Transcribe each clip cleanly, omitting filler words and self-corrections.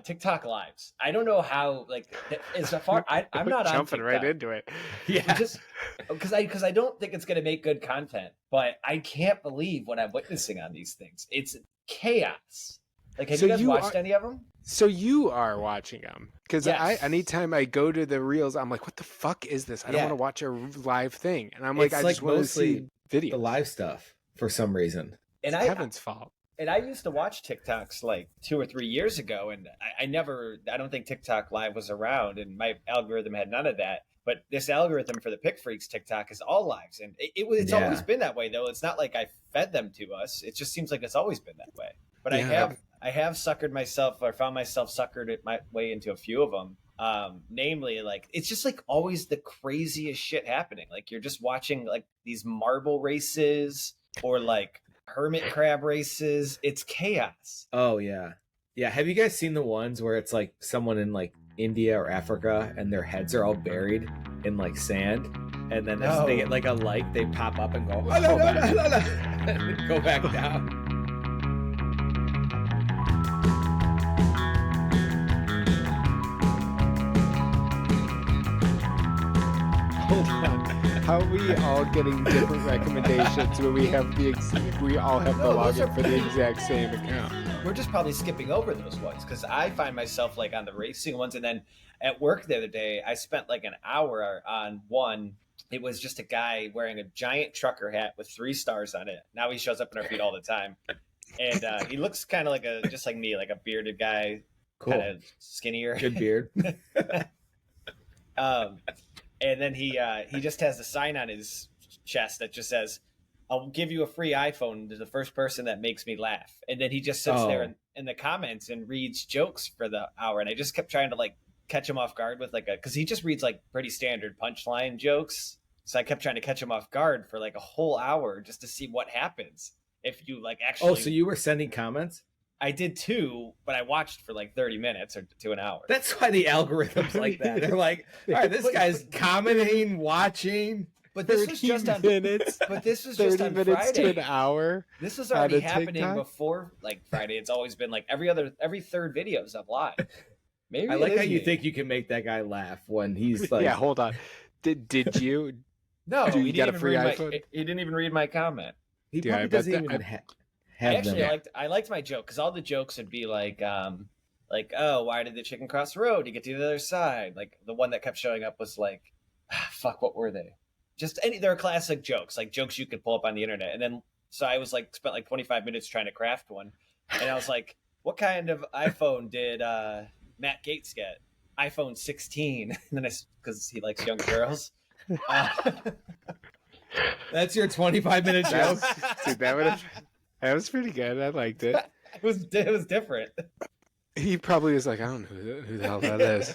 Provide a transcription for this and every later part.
TikTok lives. I don't know how, like, as far I'm not on jumping TikTok. right into it. Yeah. Just because I don't think it's going to make good content, but I can't believe what I'm witnessing on these things. It's chaos. Like, have So you guys you watched are- any of them? So you are watching them because Yes. anytime I go to the reels, I'm like, what the fuck is this? I don't Yeah. want to watch a live thing, and I'm like, It's I just want to see mostly videos. the live stuff for some reason. And It's Kevin's fault. And I used to watch TikToks like 2 or 3 years ago, and I don't think TikTok Live was around, and my algorithm had none of that. But this algorithm for the Pick Freaks TikTok is all lives, and it's always been that way, though. It's not like I fed them to us. It just seems like it's always been that way. But Yeah. I have suckered myself, or found myself suckered my way into a few of them. Namely, like, it's just like always the craziest shit happening. Like, you're just watching like these marble races or like hermit crab races. It's chaos. Oh yeah. Yeah. Have you guys seen the ones where it's like someone in like India or Africa and their heads are all buried in like sand? And then as they get like a light, they pop up and go, "Oh, no, no, no, no, no," and then go back down. Hold on. How are we all getting different recommendations when we have we all have the login for the exact same account? We're just probably skipping over those ones because I find myself like on the racing ones, and then at work the other day I spent like an hour on one. It was just a guy wearing a giant trucker hat with 3 stars on it. Now he shows up in our feed all the time, and he looks kind of like just like me, like a bearded guy, Cool. kind of skinnier, Good beard. And then he just has the sign on his chest that just says, "I'll give you a free iPhone to the first person that makes me laugh." And then he just sits there in the comments and reads jokes for the hour. And I just kept trying to like catch him off guard with because he just reads like pretty standard punchline jokes. So I kept trying to catch him off guard for like a whole hour just to see what happens if you like actually. Oh, so you were sending comments? I did too, but I watched for like 30 minutes or to an hour. That's why the algorithms like that. They're like, all right, this guy's commenting, watching. But this was just on minutes. But this was 30 just on minutes Friday. to an hour. This was on already a happening TikTok? before like Friday. It's always been like every third video is up live. Maybe I it like is how you me. think you can make that guy laugh when he's like, Yeah, hold on. Did you? No, Do you he got a didn't free even read iPhone? he didn't even read my comment. he Dude, probably I bet doesn't that- even I have actually them. liked my joke because all the jokes would be like, oh, why did the chicken cross the road to get to the other side? Like the one that kept showing up was like, fuck, what were they? Just they're classic jokes, like jokes you could pull up on the internet. And then so I was like spent like 25 minutes trying to craft one, and I was like, what kind of iPhone did Matt Gates get? iPhone 16. And then because he likes young girls. That's your 25-minute joke. Dude, that was pretty good. I liked it. It was different. He probably was like, I don't know who the hell that is.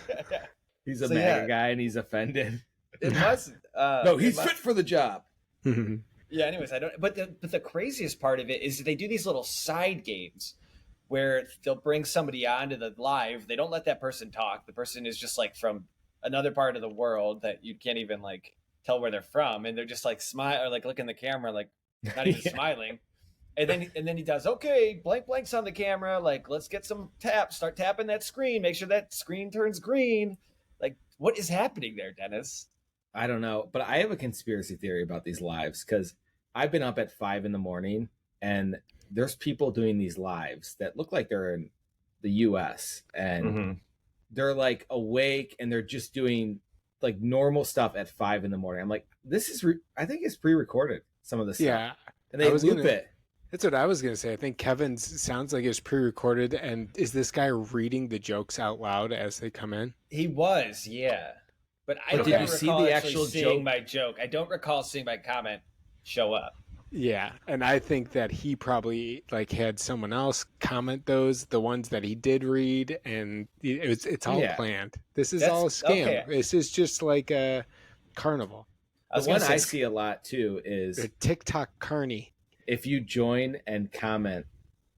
He's a So, MAGA yeah. guy and he's offended. It was No, he's it fit for the job. Yeah, anyways, I don't. But the craziest part of it is they do these little side games where they'll bring somebody onto the live. They don't let that person talk. The person is just like from another part of the world that you can't even like tell where they're from, and they're just like smile or like look in the camera, like not even Yeah. smiling. And then he does, okay, blank's on the camera. Like, let's get some taps. Start tapping that screen. Make sure that screen turns green. Like, what is happening there, Dennis? I don't know, but I have a conspiracy theory about these lives because I've been up at 5 a.m. and there's people doing these lives that look like they're in the U.S. and they're like awake and they're just doing like normal stuff at 5 a.m. I'm like, this is I think it's pre-recorded, some of the stuff. Yeah. And they loop it. That's what I was going to say. I think Kevin's sounds like it's pre-recorded. And is this guy reading the jokes out loud as they come in? He was, yeah. But I But don't did you see recall the actually actual seeing joke? my joke. I don't recall seeing my comment show up. Yeah. And I think that he probably like had someone else comment those, the ones that he did read. And it's all Yeah. planned. This is That's- all a scam. okay. This is just like a carnival. I was The one gonna I say, see a lot too A is TikTok carny. if you join and comment,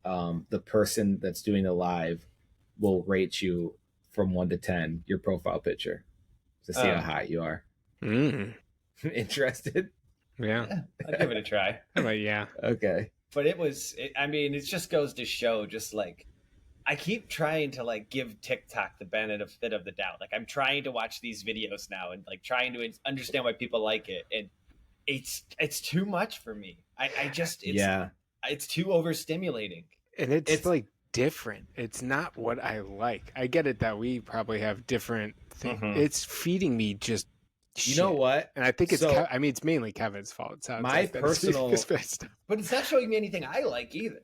the person that's doing the live will rate you from 1 to 10, your profile picture, to see how hot you are. Mm. Interested? Yeah. I'll give it a try. But yeah. Okay. But it just goes to show just like I keep trying to like give TikTok the benefit of the doubt. Like I'm trying to watch these videos now and like trying to understand why people like it, and it's too much for me. I just it's too overstimulating. And it's like different. It's not what I like. I get it that we probably have different things. It's feeding me just shit. You know what? And I think it's I mean, it's mainly Kevin's fault. It sounds my like personal but it's not showing me anything I like either.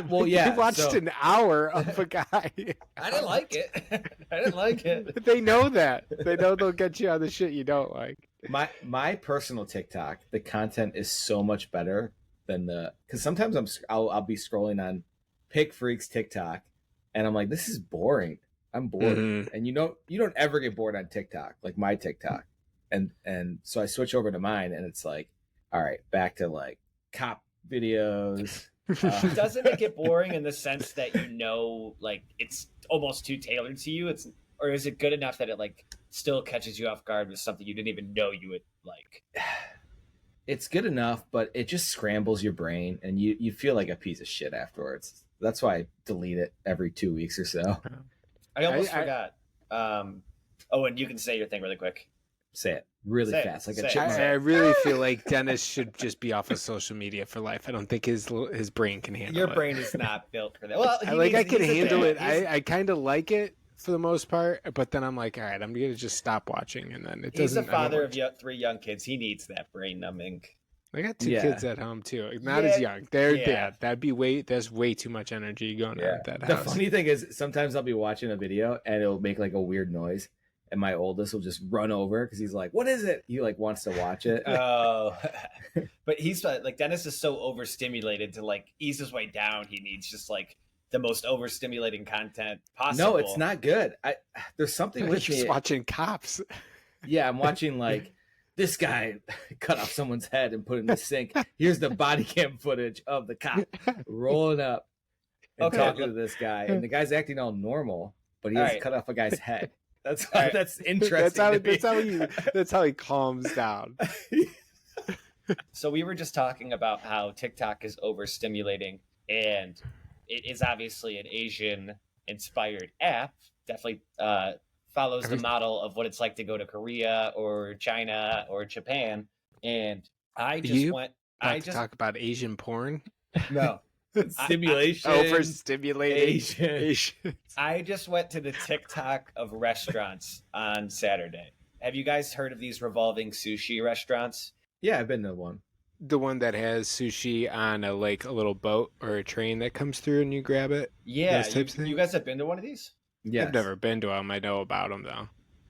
Well, yeah, we watched an hour of a guy. I didn't like it. I didn't like it. They know that. They know they'll get you on the shit you don't like. My personal TikTok, the content is so much better than because sometimes I'll be scrolling on Pick Freaks TikTok, and I'm like, this is boring. I'm bored, and you don't ever get bored on TikTok, like my TikTok, and so I switch over to mine, and it's like, all right, back to like cop videos. Doesn't it get boring in the sense that like it's almost too tailored to you? Or is it good enough that it like still catches you off guard with something you didn't even know you would like? It's good enough, but it just scrambles your brain, and you feel like a piece of shit afterwards. That's why I delete it every 2 weeks or so. I almost forgot. Oh, and you can say your thing really quick. Say it really fast, like a chipmunk. I really feel like Dennis should just be off of social media for life. I don't think his brain can handle it. Your brain is not built for that. Well, I can handle it. I kind of like it for the most part, but then I'm like, all right, I'm gonna just stop watching, and then it doesn't. He's a father of 3 young kids. He needs that brain numbing. I got 2 kids at home too. Not as young. That'd be there's way too much energy going on at that house. The funny thing is, sometimes I'll be watching a video and it'll make like a weird noise, and my oldest will just run over because he's like, "What is it?" He like wants to watch it. Oh, but he's like Dennis is so overstimulated to like ease his way down. He needs just like the most overstimulating content possible. No, it's not good. There's something with You're me. just watching Cops. Yeah, I'm watching like this guy cut off someone's head and put it in the sink. Here's the body cam footage of the cop rolling up and talking to this guy, and the guy's acting all normal, but he has cut off a guy's head. That's interesting. That's how he calms down. So we were just talking about how TikTok is overstimulating, and it is obviously an Asian-inspired app. Definitely follows the model of what it's like to go to Korea or China or Japan. And I just went. I just talk about Asian porn. No. Stimulation. Overstimulation. I just went to the TikTok of restaurants on Saturday. Have you guys heard of these revolving sushi restaurants? Yeah, I've been to one. The one that has sushi on a little boat or a train that comes through and you grab it? Yeah. You guys have been to one of these? Yeah. I've never been to them. I know about them, though.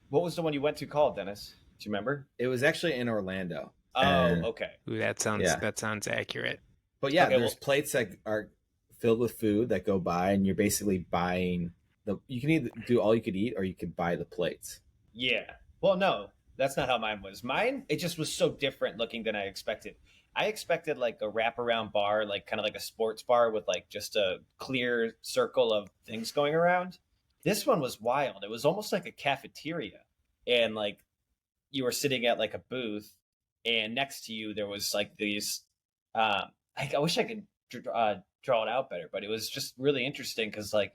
What was the one you went to called, Dennis? Do you remember? It was actually in Orlando. Oh, okay. Ooh, that sounds accurate. But yeah, there's plates that are filled with food that go by, and you're basically buying you can either do all you could eat or you could buy the plates. Yeah. Well, no, that's not how mine was. Mine, it just was so different looking than I expected. I expected like a wraparound bar, like kind of like a sports bar with like just a clear circle of things going around. This one was wild. It was almost like a cafeteria, and like you were sitting at like a booth, and next to you there was like these. I wish I could draw it out better, but it was just really interesting because like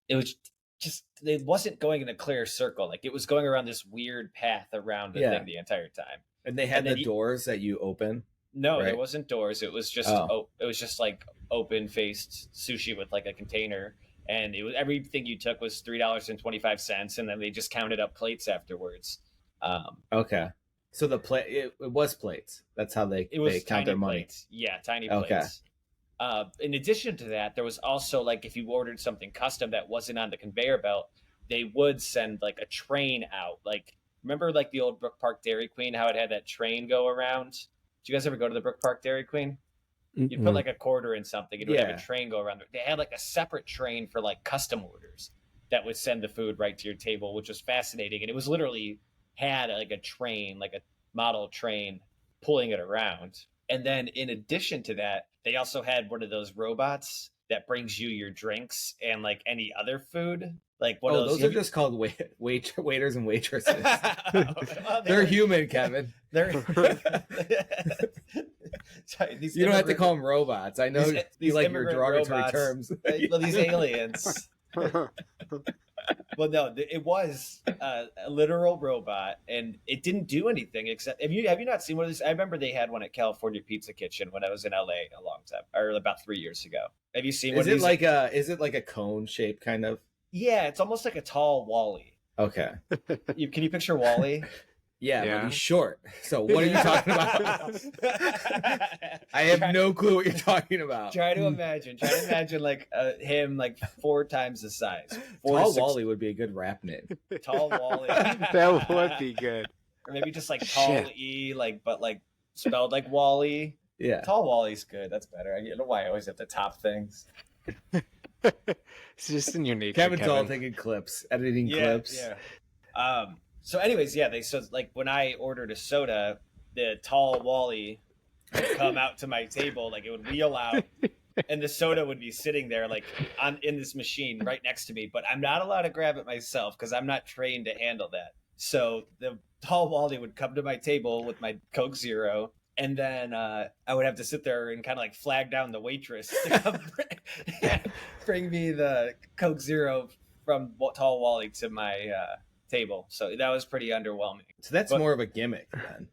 it was just it wasn't going in a clear circle. Like it was going around this weird path around the thing the entire time. And they had the doors that you open. No, right? There wasn't doors. It was just it was just like open faced sushi with like a container, and it was everything you took was $3.25, and then they just counted up plates afterwards. Okay, so the plate it was plates. That's how they count their money. Plates. Yeah, tiny plates. In addition to that, there was also like if you ordered something custom that wasn't on the conveyor belt, they would send like a train out. Like remember like the old Brook Park Dairy Queen, how it had that train go around? Did you guys ever go to the Brook Park Dairy Queen? You put like a quarter in something, and it would have a train go around. They had like a separate train for like custom orders that would send the food right to your table, which was fascinating. And it was literally had like a train, like a model train pulling it around. And then in addition to that, they also had one of those robots that brings you your drinks and like any other food. Like one of those are just called waiters and waitresses. They're human, Kevin. They're you don't have to call them robots. I know you like your derogatory terms. Well, these aliens. Well, no, it was a literal robot, and it didn't do anything except. Have you not seen one of these? I remember they had one at California Pizza Kitchen when I was in LA a long time, or about 3 years ago. Have you seen one Is of it these? like a cone shape kind of? Yeah, it's almost like a tall Wally. Okay. Can you picture Wally? Yeah, Yeah. but he's short. So what are you talking about? I have no clue what you're talking about. Try to imagine like him like 4 times the size. Tall Wally would be a good rap name. Tall Wally. That would be good. Or maybe just like tall Shit. E, but spelled like Wally. Yeah. Tall Wally's good. That's better. I don't know why I always have to top things. It's just in your nature, Kevin's all Kevin. thinking clips, editing Yeah, clips. yeah. So anyways, yeah, like when I ordered a soda, the tall Wally would come out to my table, like it would wheel out, and the soda would be sitting there like in this machine right next to me. But I'm not allowed to grab it myself because I'm not trained to handle that. So the tall Wally would come to my table with my Coke Zero, and then I would have to sit there and kind of like flag down the waitress to come bring me the Coke Zero from tall Wally to my table. So that was pretty underwhelming. So that's But- more of a gimmick then,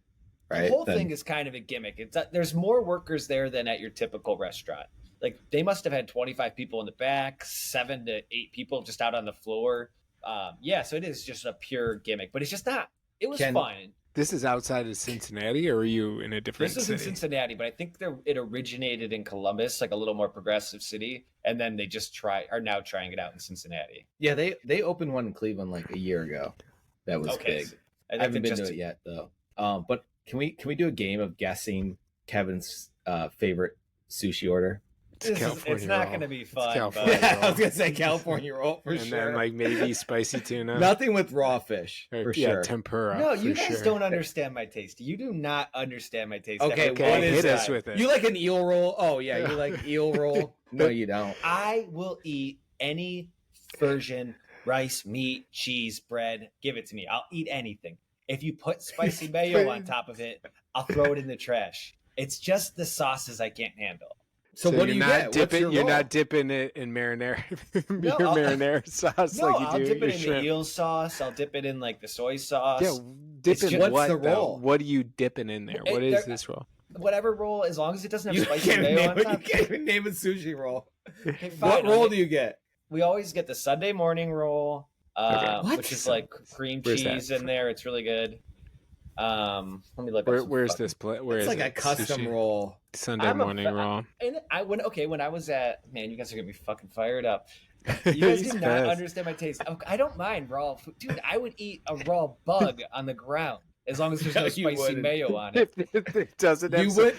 right? The whole thing is kind of a gimmick. There's more workers there than at your typical restaurant. Like they must have had 25 people in the back, 7 to 8 people just out on the floor. So it is just a pure gimmick, but it's just not. It was fun. This is outside of Cincinnati, or are you in a different This is city? in Cincinnati, but I think it originated in Columbus, like a little more progressive city, and then they just are now trying it out in Cincinnati. Yeah, they opened one in Cleveland like a year ago. That was big. I haven't been to it yet though. But can we do a game of guessing Kevin's favorite sushi order? It's not going to be fun. California But... roll. I was gonna say California roll for and sure. then like maybe spicy tuna. Nothing with raw fish Or, for yeah, sure. tempura. No, you for guys sure. don't understand my taste. You do not understand my taste. Okay, Okay, what is hit us that? with it. You like an eel roll? Oh yeah, you like eel roll? No, you don't. I will eat any version, rice, meat, cheese, bread. Give it to me. I'll eat anything. If you put spicy mayo on top of it, I'll throw it in the trash. It's just the sauces I can't handle. So what do you get? You're not dipping it in marinara, No, your I'll- marinara sauce No, like you I'll do dip your it in shrimp. the eel sauce. I'll dip it in like the soy sauce. Yeah, dip It's in just- what's what? the though? roll? What are you dipping in there? What is there- this roll? Whatever roll, as long as it doesn't have You spicy can't, mayo name on it, you top. can't even name a sushi roll. Okay, What fine, roll do you get? We always get the Sunday morning roll, What? which is like cream Where's that? cheese in there. It's really good. Let me look. Where's this play? Where It's is like a it? custom Sushi? roll. Sunday I'm a morning fa- roll. And when I was at, man, you guys are gonna be fucking fired up. You guys He's do not pissed. understand my taste. I don't mind raw food, dude. I would eat a raw bug on the ground as long as there's No, no you spicy wouldn't. mayo on it. It doesn't have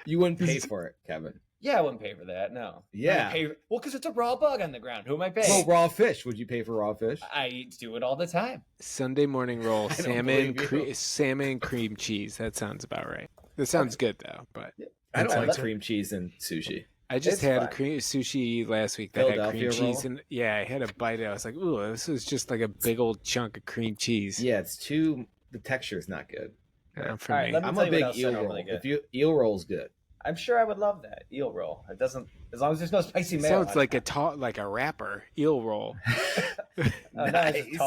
You wouldn't pay for it, Kevin. Yeah, I wouldn't pay for that. No. Yeah. Well, because it's a raw bug on the ground. Who am I paying? Well, raw fish. Would you pay for raw fish? I do it all the time. Sunday morning roll, I don't salmon, believe you. salmon cream cheese. That sounds about right. That sounds good though. But I don't That's like like- cream cheese and sushi. I just It's had fine. cream sushi last week that had cream Philadelphia cheese, roll? and yeah, I had a bite. I was like, ooh, this is just like a big old chunk of cream cheese. Yeah, it's too. The texture is not good. For All right, me. let me I'm tell a you big what else I eel normally roll. get. Eel roll's good. I'm sure I would love that eel roll. It doesn't, as long as there's no spicy mayo. Sounds on like like a wrapper eel roll. it. Nice. Nice.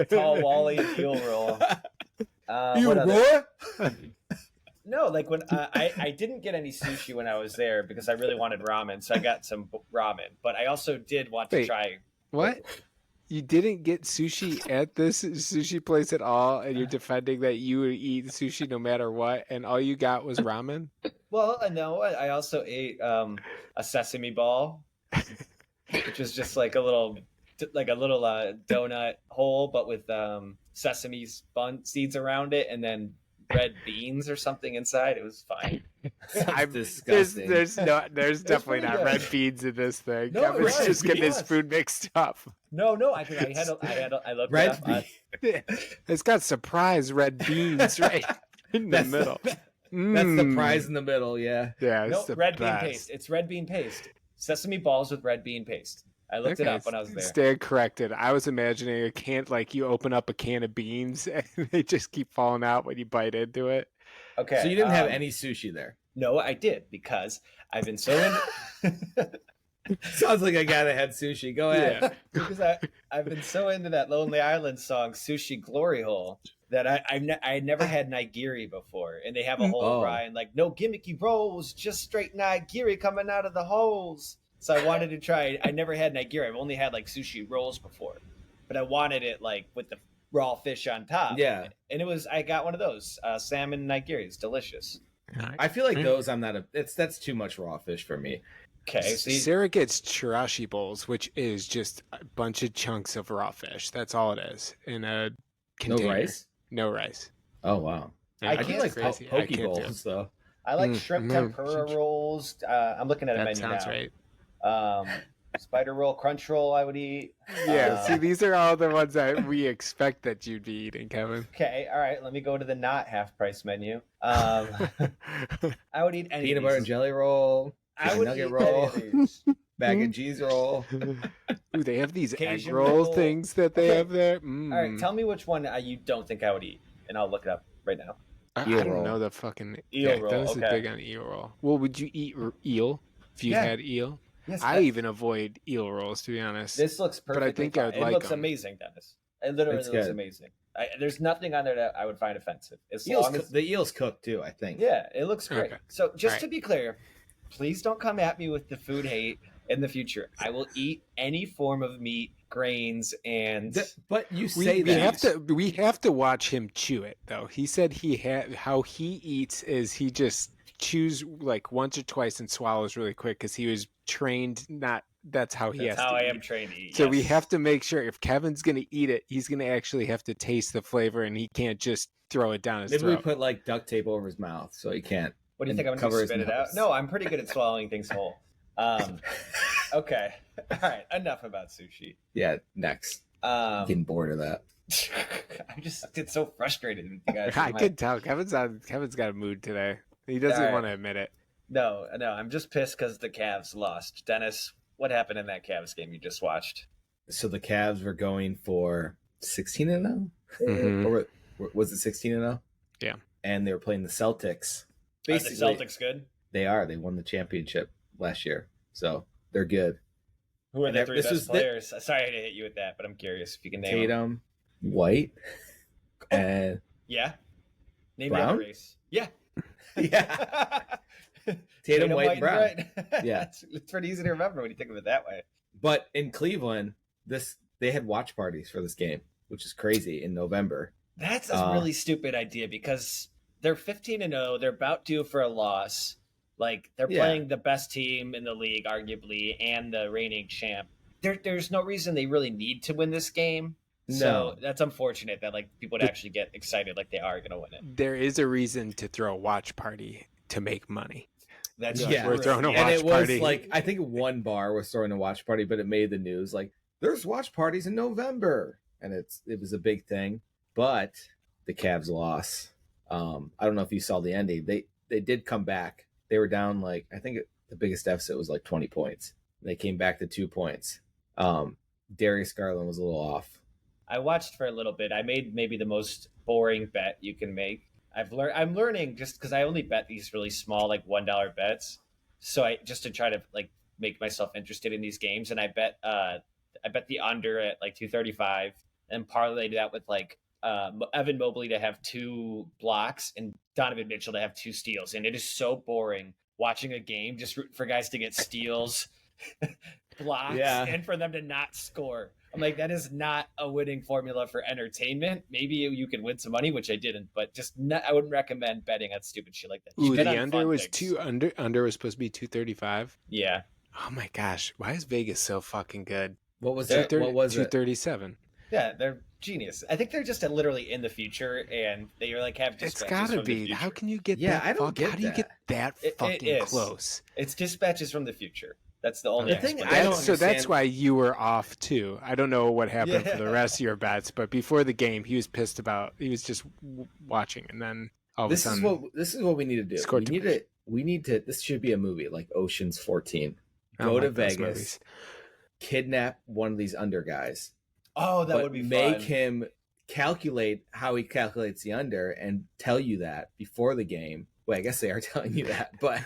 Tall Wally eel roll. Eel What other- roll? No, like when I didn't get any sushi when I was there because I really wanted ramen, so I got some ramen. But I also did want to Wait. try. What? You didn't get sushi at this sushi place at all, and you're defending that you would eat sushi no matter what, and all you got was ramen? Well, no, I also ate a sesame ball, which was just like a little donut hole, but with sesame seeds around it, and then red beans or something inside. It was fine. Sounds disgusting. There's It's definitely pretty not good. red beans in this thing. No, Kevin's right, just getting his yes. food mixed up. No, I looked Red it up. bean. It's got surprise red beans right in the That's the- middle. That's the Mm. prize in the middle. Yeah. Yeah, it's No, the red bean best. paste. It's red bean paste. Sesame balls with red bean paste. I looked it up when I was there. Stand corrected. I was imagining a can, like you open up a can of beans and they just keep falling out when you bite into it. Okay. So you didn't have any sushi there. No, I did because I've been so in. Sounds like a guy that had sushi. Go ahead. Yeah. Because I've been so into that Lonely Island song, Sushi Glory Hole, that I never had nigiri before. And they have a whole Oh. rhyme like, no gimmicky rolls, just straight nigiri coming out of the holes. So I wanted to try. I never had nigiri. I've only had like sushi rolls before. But I wanted it like with the raw fish on top. Yeah. And I got one of those. Salmon nigiri. It's delicious. I feel like those that's too much raw fish for me. Okay. So Sarah gets chirashi bowls, which is just a bunch of chunks of raw fish. That's all it is in a container. No rice? No rice. Oh, wow. Yeah, I I do can't like crazy. poke I can't do it. bowls, though. I like shrimp no, tempura rolls. I'm looking at a That menu sounds now. right. Spider roll, crunch roll, I would eat. Yeah, see, these are all the ones that we expect that you'd be eating, Kevin. Okay, all right. Let me go to the not half price menu. I would eat any Peanut of butter these. and jelly roll. I chicken would nugget eat roll. any of these. Bag of cheese roll. Ooh, they have these Cajun egg roll roll. things that they Okay. have there. All right, tell me which one you don't think I would eat, and I'll look it up right now. I Eel don't roll. know the fucking Eel roll, Dennis is okay. big on eel roll. Well, would you eat eel if you Yeah. had eel? Yes, I even avoid eel rolls, to be honest. This looks But perfect. I think I would it like looks them. amazing, Dennis. It literally It's looks good. amazing. There's nothing on there that I would find offensive. As long as The eel's cooked, too, I think. yeah, it looks great. Okay. So just All to be clear, please don't come at me with the food hate in the future. I will eat any form of meat, grains, and But you We, say we that. we have to watch him chew it though. He said how he eats is he just chews like once or twice and swallows really quick because he was trained not. That's how he that's has how to I eat. am trained to eat. So we yes. have to make sure if Kevin's gonna eat it, he's gonna actually have to taste the flavor, and he can't just throw it down his Maybe we throat. put like duct tape over his mouth so he can't. What do you and think I'm going cover to his spit it out? nose. No, I'm pretty good at swallowing things whole. Okay. All right. Enough about sushi. Yeah, next. Getting bored of that. I just get so frustrated with you guys. I could tell Kevin's got a mood today. He doesn't All right. want to admit it. No, I'm just pissed because the Cavs lost. Dennis, what happened in that Cavs game you just watched? So the Cavs were going for 16-0? Mhm. Or was it 16-0? Yeah. And they were playing the Celtics. Are the Celtics good? They are. They won the championship last year. So they're good. Who are And the that- three this best was the- players? Sorry to hit you with that, but I'm curious if you can name them. Tatum, White, and Yeah. Name Brown? the other race. Yeah. yeah, Tatum, White, and Brown. Bright. Yeah. it's pretty easy to remember when you think of it that way. But in Cleveland, they had watch parties for this game, which is crazy in November. That's a really stupid idea because they're 15-0. They're about due for a loss. Like they're Yeah. playing the best team in the league, arguably, and the reigning champ. There's no reason they really need to win this game. So No. that's unfortunate that like people would actually get excited like they are going to win it. There is a reason to throw a watch party to make money. That's Yeah. We're throwing a And watch it was party. like, I think one bar was throwing a watch party, but it made the news. Like, there's watch parties in November. And it was a big thing. But the Cavs lost. I don't know if you saw the ending. They did come back. They were down like, I think the biggest deficit was like 20 points. They came back to 2 points. Darius Garland was a little off. I watched for a little bit. I made maybe the most boring bet you can make. I'm learning just because I only bet these really small like $1 bets. So I just to try to like make myself interested in these games, and I bet the under at like 235, and parlayed that with like Evan Mobley to have 2 blocks and Donovan Mitchell to have 2 steals. And it is so boring watching a game just rooting for guys to get steals, blocks, Yeah. and for them to not score. I'm like, that is not a winning formula for entertainment. Maybe you can win some money, which I didn't, but just not, I wouldn't recommend betting on stupid shit like that. Ooh, Bet the on under fun was things. under was supposed to be 235. Yeah. Oh my gosh, why is Vegas so fucking good? What was it? What was it? 237. Yeah, they're genius. I think they're just literally in the future, and they are like have It's dispatches got to from the be. future. How can you get Yeah, that? I don't get How do you get that It fucking is. close? It's dispatches from the future. That's the only The thing explanation. I don't So that's understand- why you were off too. I don't know what happened for the Yeah. rest of your bets, but before the game, he was pissed about. He was just watching, and then all of a This sudden, is what we need to do. Scored too much. We need to. This should be a movie like Ocean's 14. I Go don't to like those Vegas, movies. kidnap one of these under guys, Oh, that but would be make fun. him calculate how he calculates the under and tell you that before the game. Well, I guess they are telling you that, but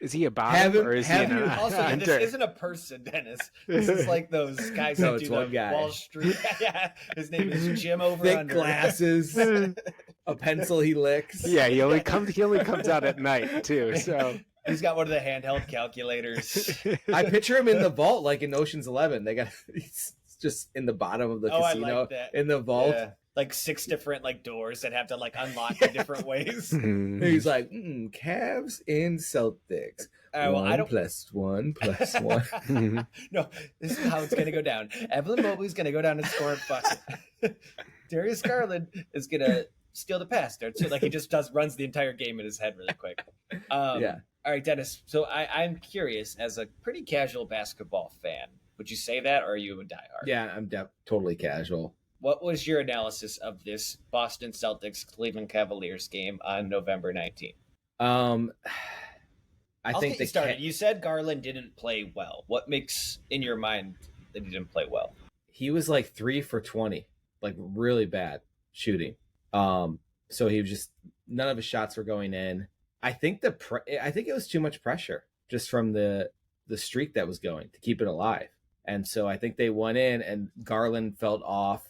Is he a bottom or is he have an you- Also, under? this isn't a person, Dennis. This is like those guys No, that it's do one the guy. Wall Street. Yeah, his name is Jim Over Thick Under. glasses, a pencil he licks. Yeah, he only comes out at night too. So He's got one of the handheld calculators. I picture him in the vault, like in Ocean's 11. He's just in the bottom of the Oh, I casino like that. in the vault. Yeah. Like 6 different like doors that have to like unlock in different ways. And he's like, Cavs and Celtics. Well, I don't. 1 + 1. No, this is how it's gonna go down. Evelyn Mobley's gonna go down and score a bucket. Darius Garland is gonna steal the pass there too. Like he just runs the entire game in his head really quick. Yeah. All right, Dennis. So I'm curious, as a pretty casual basketball fan, would you say that, or are you a diehard? Yeah, I'm totally casual. What was your analysis of this Boston Celtics Cleveland Cavaliers game on November 19th? I think get you started. You said Garland didn't play well. What makes in your mind that he didn't play well? he was like 3 for 20, like really bad shooting. So he was just, none of his shots were going in. I think I think it was too much pressure just from the streak that was going to keep it alive. And so I think they went in and Garland felt off.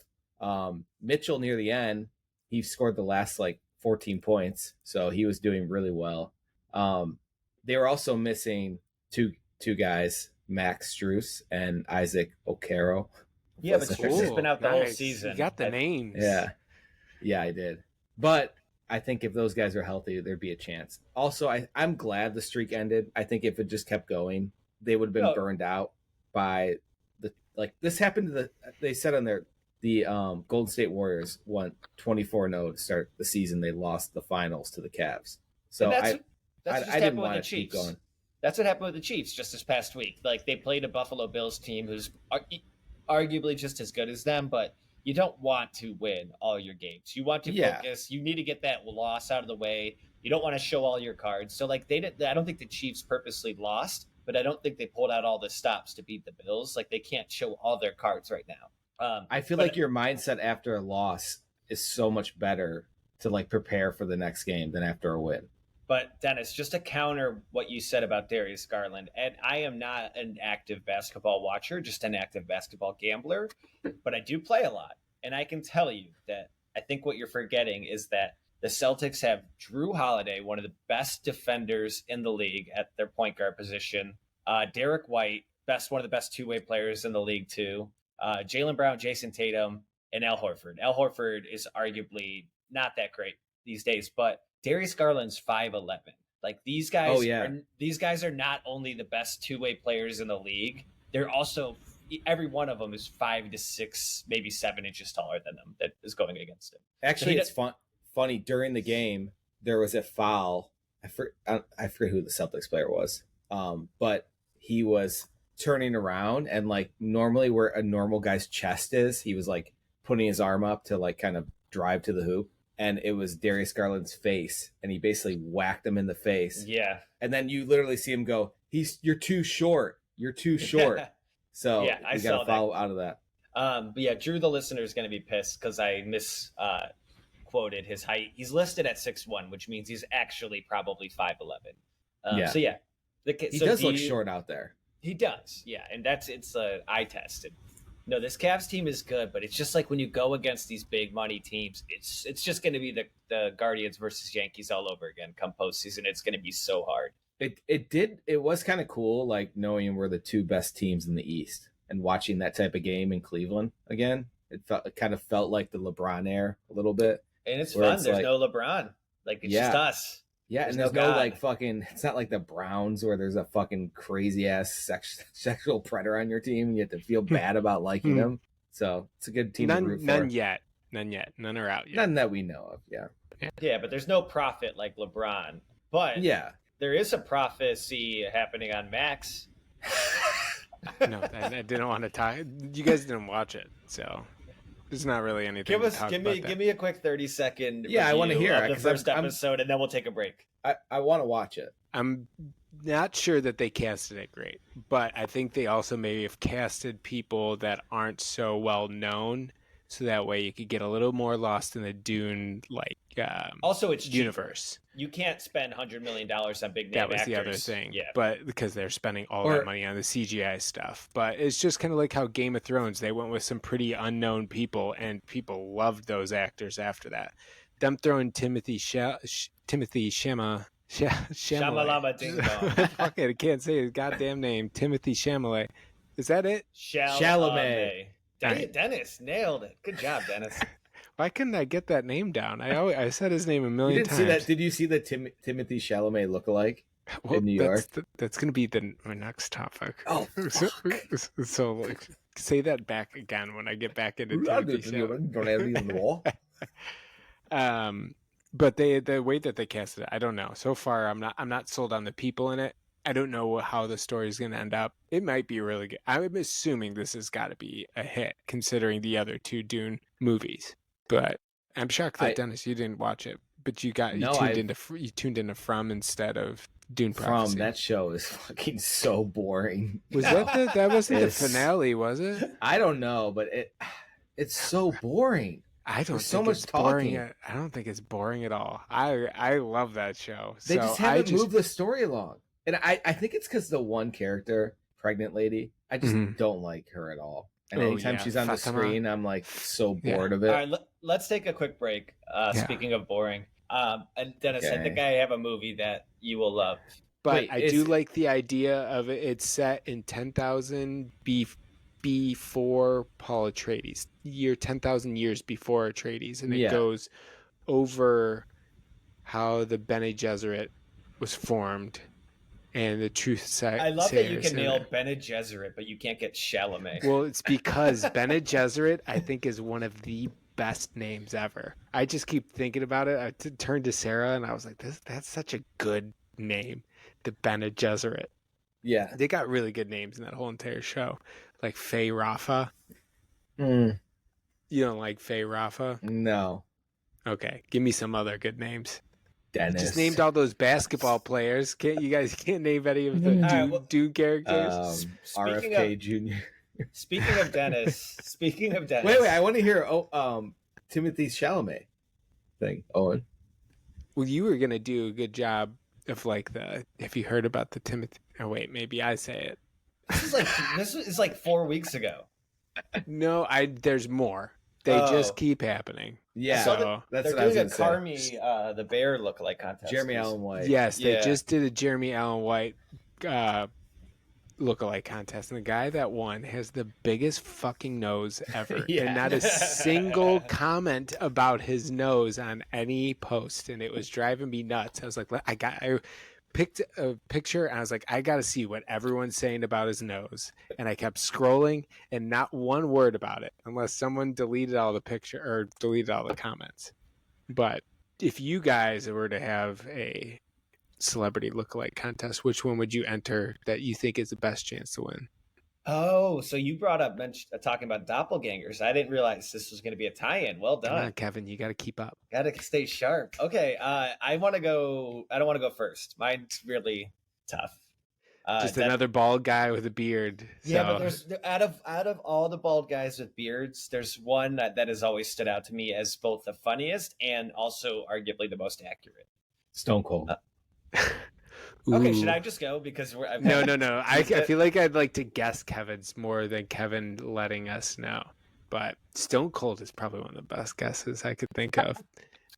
Mitchell near the end, he scored the last like 14 points. So he was doing really well. They were also missing two guys, Max Strus and Isaac Okoro. Yeah, but Strus has been out the whole season. You got the names. Yeah, I did. But I think if those guys are healthy, there'd be a chance. Also, I'm glad the streak ended. I think if it just kept going, they would have been burned out by this happened to they said on the Golden State Warriors won 24-0 to start the season. They lost the finals to the Cavs. So I didn't want to keep going. That's what happened with the Chiefs just this past week. Like they played a Buffalo Bills team who's arguably just as good as them, but you don't want to win all your games. You want to focus. You need to get that loss out of the way. You don't want to show all your cards. So like I don't think the Chiefs purposely lost, but I don't think they pulled out all the stops to beat the Bills. Like they can't show all their cards right now. I feel like your mindset after a loss is so much better to like prepare for the next game than after a win. But Dennis, just to counter what you said about Darius Garland, and I am not an active basketball watcher, just an active basketball gambler, but I do play a lot. And I can tell you that I think what you're forgetting is that the Celtics have Drew Holiday, one of the best defenders in the league at their point guard position. Derek White, one of the best two-way players in the league too. Jaylen Brown, Jason Tatum, and Al Horford. Al Horford is arguably not that great these days, but Darius Garland's 5'11". Like these guys, these guys are not only the best two-way players in the league, they're also every one of them is 5 to 6, maybe 7 inches taller than them that is going against him. Actually, it's funny. During the game, there was a foul. I forget who the Celtics player was, but he was turning around and like normally where a normal guy's chest is, he was like putting his arm up to like kind of drive to the hoop. And it was Darius Garland's face, and he basically whacked him in the face. Yeah. And then you literally see him go, you're too short. You're too short. So yeah, I got to follow out of that. But yeah, Drew, the listener, is going to be pissed because I misquoted his height. He's listed at 6'1", which means he's actually probably 5'11". So yeah. He does look short out there. He does, yeah. And it's an eye test. No, this Cavs team is good, but it's just like when you go against these big money teams, it's just going to be the Guardians versus Yankees all over again come postseason. It's going to be so hard. It was kind of cool, like knowing we're the two best teams in the East and watching that type of game in Cleveland again. It kind of felt like the LeBron era a little bit. And it's fun. There's no LeBron. Like it's just us. Yeah, and there's no like fucking. It's not like the Browns where there's a fucking crazy ass sexual predator on your team, and you have to feel bad about liking them. So it's a good team to root for. None yet. None are out yet. None that we know of. Yeah. Yeah, but there's no prophet like LeBron. But yeah, there is a prophecy happening on Max. No, I didn't want to talk. You guys didn't watch it, so. There's not really anything. Give me a quick 30-second. Yeah, I want to hear the first episode, and then we'll take a break. I want to watch it. I'm not sure that they casted it great, but I think they also maybe have casted people that aren't so well known so that way you could get a little more lost in the Dune Also, it's cheaper. universe. You can't spend $100 million on big name That was actors. the other thing. Yeah. But because they're spending all that money on the CGI stuff. But it's just kind of like how Game of Thrones, they went with some pretty unknown people, and people loved those actors after that. Them throwing Timothy Chalamet. Shamalama Ding Dong. Fuck it, I can't say his goddamn name. Timothy Chalamet. Is that it? Chalamet. Right. Dennis nailed it. Good job, Dennis. Why couldn't I get that name down? I said his name a million times. See that? Did you see the Timothy Chalamet lookalike in New York? That's going to be my next topic. Oh, so like, say that back again when I get back into Timothy Chalamet. But the way that they casted it, I don't know. So far, I'm not sold on the people in it. I don't know how the story is going to end up. It might be really good. I'm assuming this has got to be a hit, considering the other two Dune movies. But I'm shocked that Dennis, you didn't watch it. But you tuned into From instead of Dune Prophecy. From that show is fucking so boring. Was that wasn't the finale, was it? I don't know, but it's so boring. I don't There's so think much it's talking. boring. I don't think it's boring at all. I love that show. They just haven't moved the story along. And I think it's because the one character, pregnant lady, I just don't like her at all. And anytime she's on the screen, I'm like so bored of it. All right, let's take a quick break. Speaking of boring, and Dennis, I think I have a movie that you will love. But I do like the idea of it. It's set in 10,000 before Paul Atreides, 10,000 years before Atreides, and it goes over how the Bene Gesserit was formed. And the truth says, I love that you can nail Bene Gesserit, but you can't get Chalamet. Well, it's because Bene Gesserit, I think, is one of the best names ever. I just keep thinking about it. I turned to Sarah and I was like, that's such a good name, the Bene Gesserit. Yeah. They got really good names in that whole entire show. Like Faye Rafa. You don't like Faye Rafa? No. Okay, give me some other good names. Dennis. Just named all those basketball players. You guys can't name any of the Dune characters? RFK Jr. Speaking of Dennis. Wait, I want to hear Timothy Chalamet thing, Owen. Well, you were gonna do a good job of if you heard about the Timothy. Oh wait, maybe I say it. This is like 4 weeks ago. No, there's more. They just keep happening. Yeah, so that's they're doing a Carmi, the bear lookalike contest. Jeremy Allen White. Yes, they just did a Jeremy Allen White lookalike contest, and the guy that won has the biggest fucking nose ever, and not a single comment about his nose on any post, and it was driving me nuts. I was like, I picked a picture and I was like, I gotta see what everyone's saying about his nose, and I kept scrolling and not one word about it unless someone deleted all the picture or deleted all the comments. But if you guys were to have a celebrity lookalike contest, which one would you enter that you think is the best chance to win? Oh, so you brought up talking about doppelgangers. I didn't realize this was going to be a tie-in. Well done. Come on, Kevin, you got to keep up. Got to stay sharp. Okay, I want to go. I don't want to go first. Mine's really tough. Just another bald guy with a beard. Yeah, but there's out of all the bald guys with beards, there's one that has always stood out to me as both the funniest and also arguably the most accurate. Stone Cold. Okay, should I just go because No. I feel like I'd like to guess Kevin's more than Kevin letting us know. But Stone Cold is probably one of the best guesses I could think of.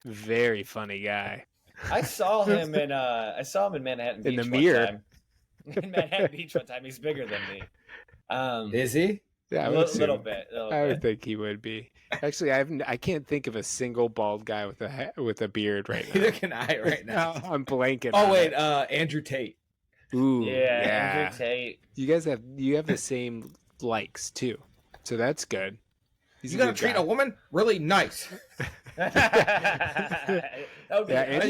Very funny guy. I saw him in Manhattan Beach in the mirror. Time. In Manhattan Beach one time. He's bigger than me. Is he? Yeah, a little bit. I would think he would be. Actually, I can't think of a single bald guy with a beard right now. Neither can I right now. I'm blanking. Oh wait, Andrew Tate. Ooh, yeah, Andrew Tate. You guys have the same likes too, so that's good. You gotta treat a woman really nice. You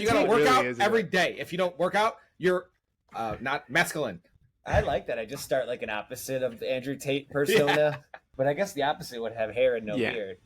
gotta work out every day. If you don't work out, you're not masculine. I like that. I just start like an opposite of the Andrew Tate persona, but I guess the opposite would have hair and no beard.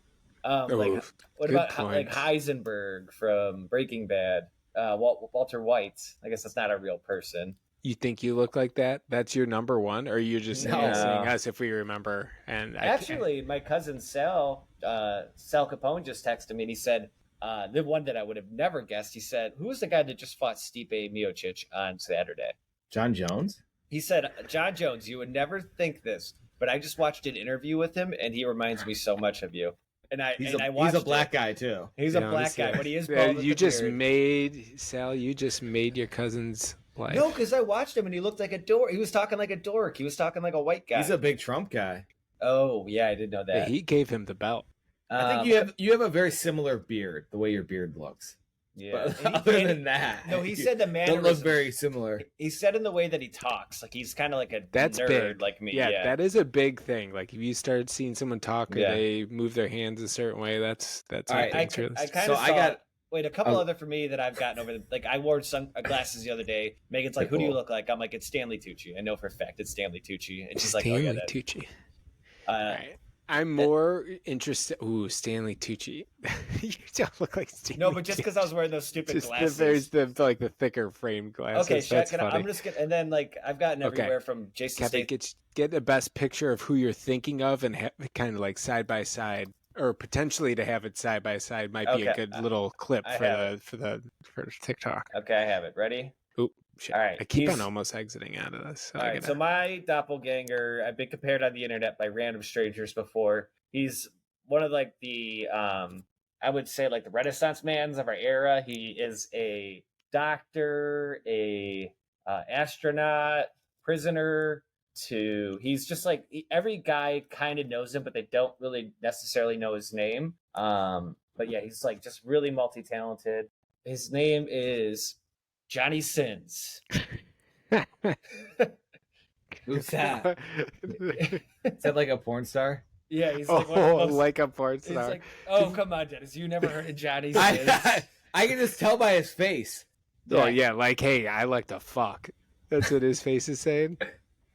What about like Heisenberg from Breaking Bad? Walter White. I guess that's not a real person. You think you look like that? That's your number one, or you're just saying us if we remember? And actually, my cousin Sal Capone just texted me and he said the one that I would have never guessed. He said, "Who was the guy that just fought Stipe Miocic on Saturday?" John Jones. He said, "John Jones. You would never think this, but I just watched an interview with him, and he reminds me so much of you." And he's a black guy too. He's a black guy, but he is bald. You just made Sal. You just made your cousin's life. No, because I watched him and he looked like a dork. He was talking like a dork. He was talking like a white guy. He's a big Trump guy. Oh yeah, I didn't know that. Yeah, he gave him the belt. I think you have a very similar beard. The way your beard looks. Yeah. But other than that, no, he said the mannerisms don't look very similar. He said in the way that he talks, like he's kind of like a nerd big. like me. Yeah, that is a big thing. Like if you start seeing someone talk or they move their hands a certain way, that's all right. I got a couple other for me that I've gotten over. Like I wore glasses the other day. Megan's like, "Who do you look like?" I'm like, "It's Stanley Tucci." I know for a fact it's Stanley Tucci, and she's like, "Oh yeah, Tucci." All right. I'm more interested. Ooh, Stanley Tucci. You don't look like Stanley. No, but just because I was wearing those stupid glasses. There's the thicker framed glasses. Okay, I'm just gonna, and then like I've gotten everywhere from Jason Statham. Get the best picture of who you're thinking of, and kind of like side by side, or potentially to have it side by side might be a good little clip for TikTok. Okay, I have it. Ready? Oop. Shit. All right. I keep on almost exiting out of this. All right. So my doppelganger, I've been compared on the internet by random strangers before. He's one of like the, I would say like the Renaissance mans of our era. He is a doctor, a astronaut, prisoner. He's just like every guy kind of knows him, but they don't really necessarily know his name. But yeah, he's like just really multi-talented. His name is Johnny Sins. Who's that? Is that like a porn star? Yeah, he's like like a porn star. He's like, oh, come on, Dennis. You never heard of Johnny Sins? I can just tell by his face. Oh, yeah, like, hey, I like to fuck. That's what his face is saying?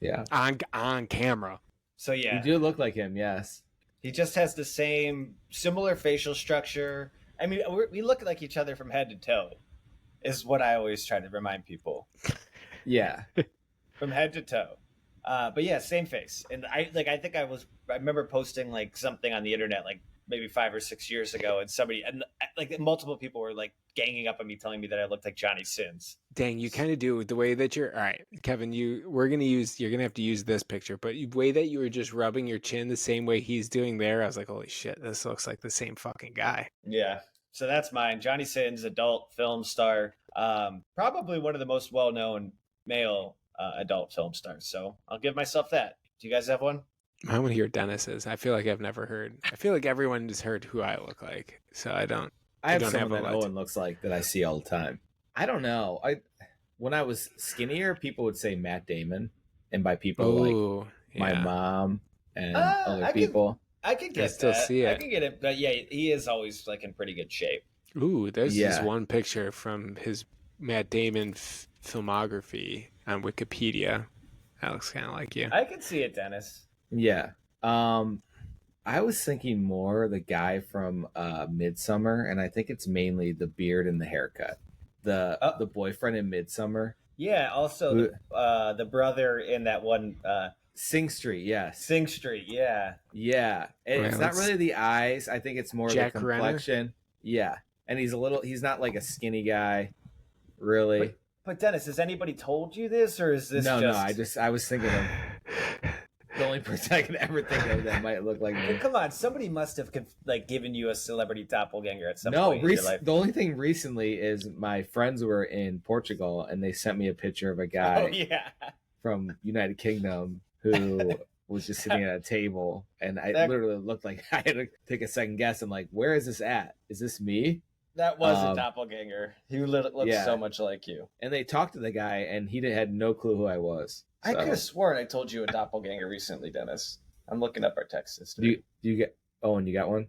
Yeah. On camera. So, yeah. You do look like him, yes. He just has the similar facial structure. I mean, we look like each other from head to toe. Is what I always try to remind people. Yeah. From head to toe. But yeah, same face. And I remember posting like something on the internet like maybe 5 or 6 years ago, and like multiple people were like ganging up on me telling me that I looked like Johnny Sins. Dang, you kind of do the way that you're. All right, Kevin, you're gonna have to use this picture, but the way that you were just rubbing your chin the same way he's doing there, I was like, holy shit, this looks like the same fucking guy. Yeah. So that's mine. Johnny Sins, adult film star. Probably one of the most well-known male adult film stars. So I'll give myself that. Do you guys have one? I want to hear Dennis's. I feel like I've never heard. I feel like everyone has heard who I look like. So I don't. I have someone that Owen looks like that I see all the time. I don't know. When I was skinnier, people would say Matt Damon. And by people, my mom and other people. I can get still that. See it. I can get it, but yeah, he is always like in pretty good shape. Ooh, there's this one picture from his Matt Damon filmography on Wikipedia. That looks kind of like you. I can see it, Dennis. Yeah. I was thinking more the guy from Midsummer, and I think it's mainly the beard and the haircut. The boyfriend in Midsummer. Yeah. Also, the brother in that one. Sing Street, yes. Sing Street, yeah. Yeah. It's not really the eyes. I think it's more the complexion. Renner? Yeah. And he's not like a skinny guy, really. But Dennis, has anybody told you this, or is this No, I was thinking of the only person I could ever think of that might look like me. Well, come on, somebody must have like given you a celebrity doppelganger at some point in your life. The only thing recently is my friends were in Portugal, and they sent me a picture of a guy from United Kingdom who was just sitting at a table, and literally looked like I had to take a second guess. I'm like, where is this at? Is this me? That was a doppelganger. He looked so much like you. And they talked to the guy, and he had no clue who I was. So. I could have sworn I told you a doppelganger recently, Dennis. I'm looking up our text history. Do you get Owen? You got one?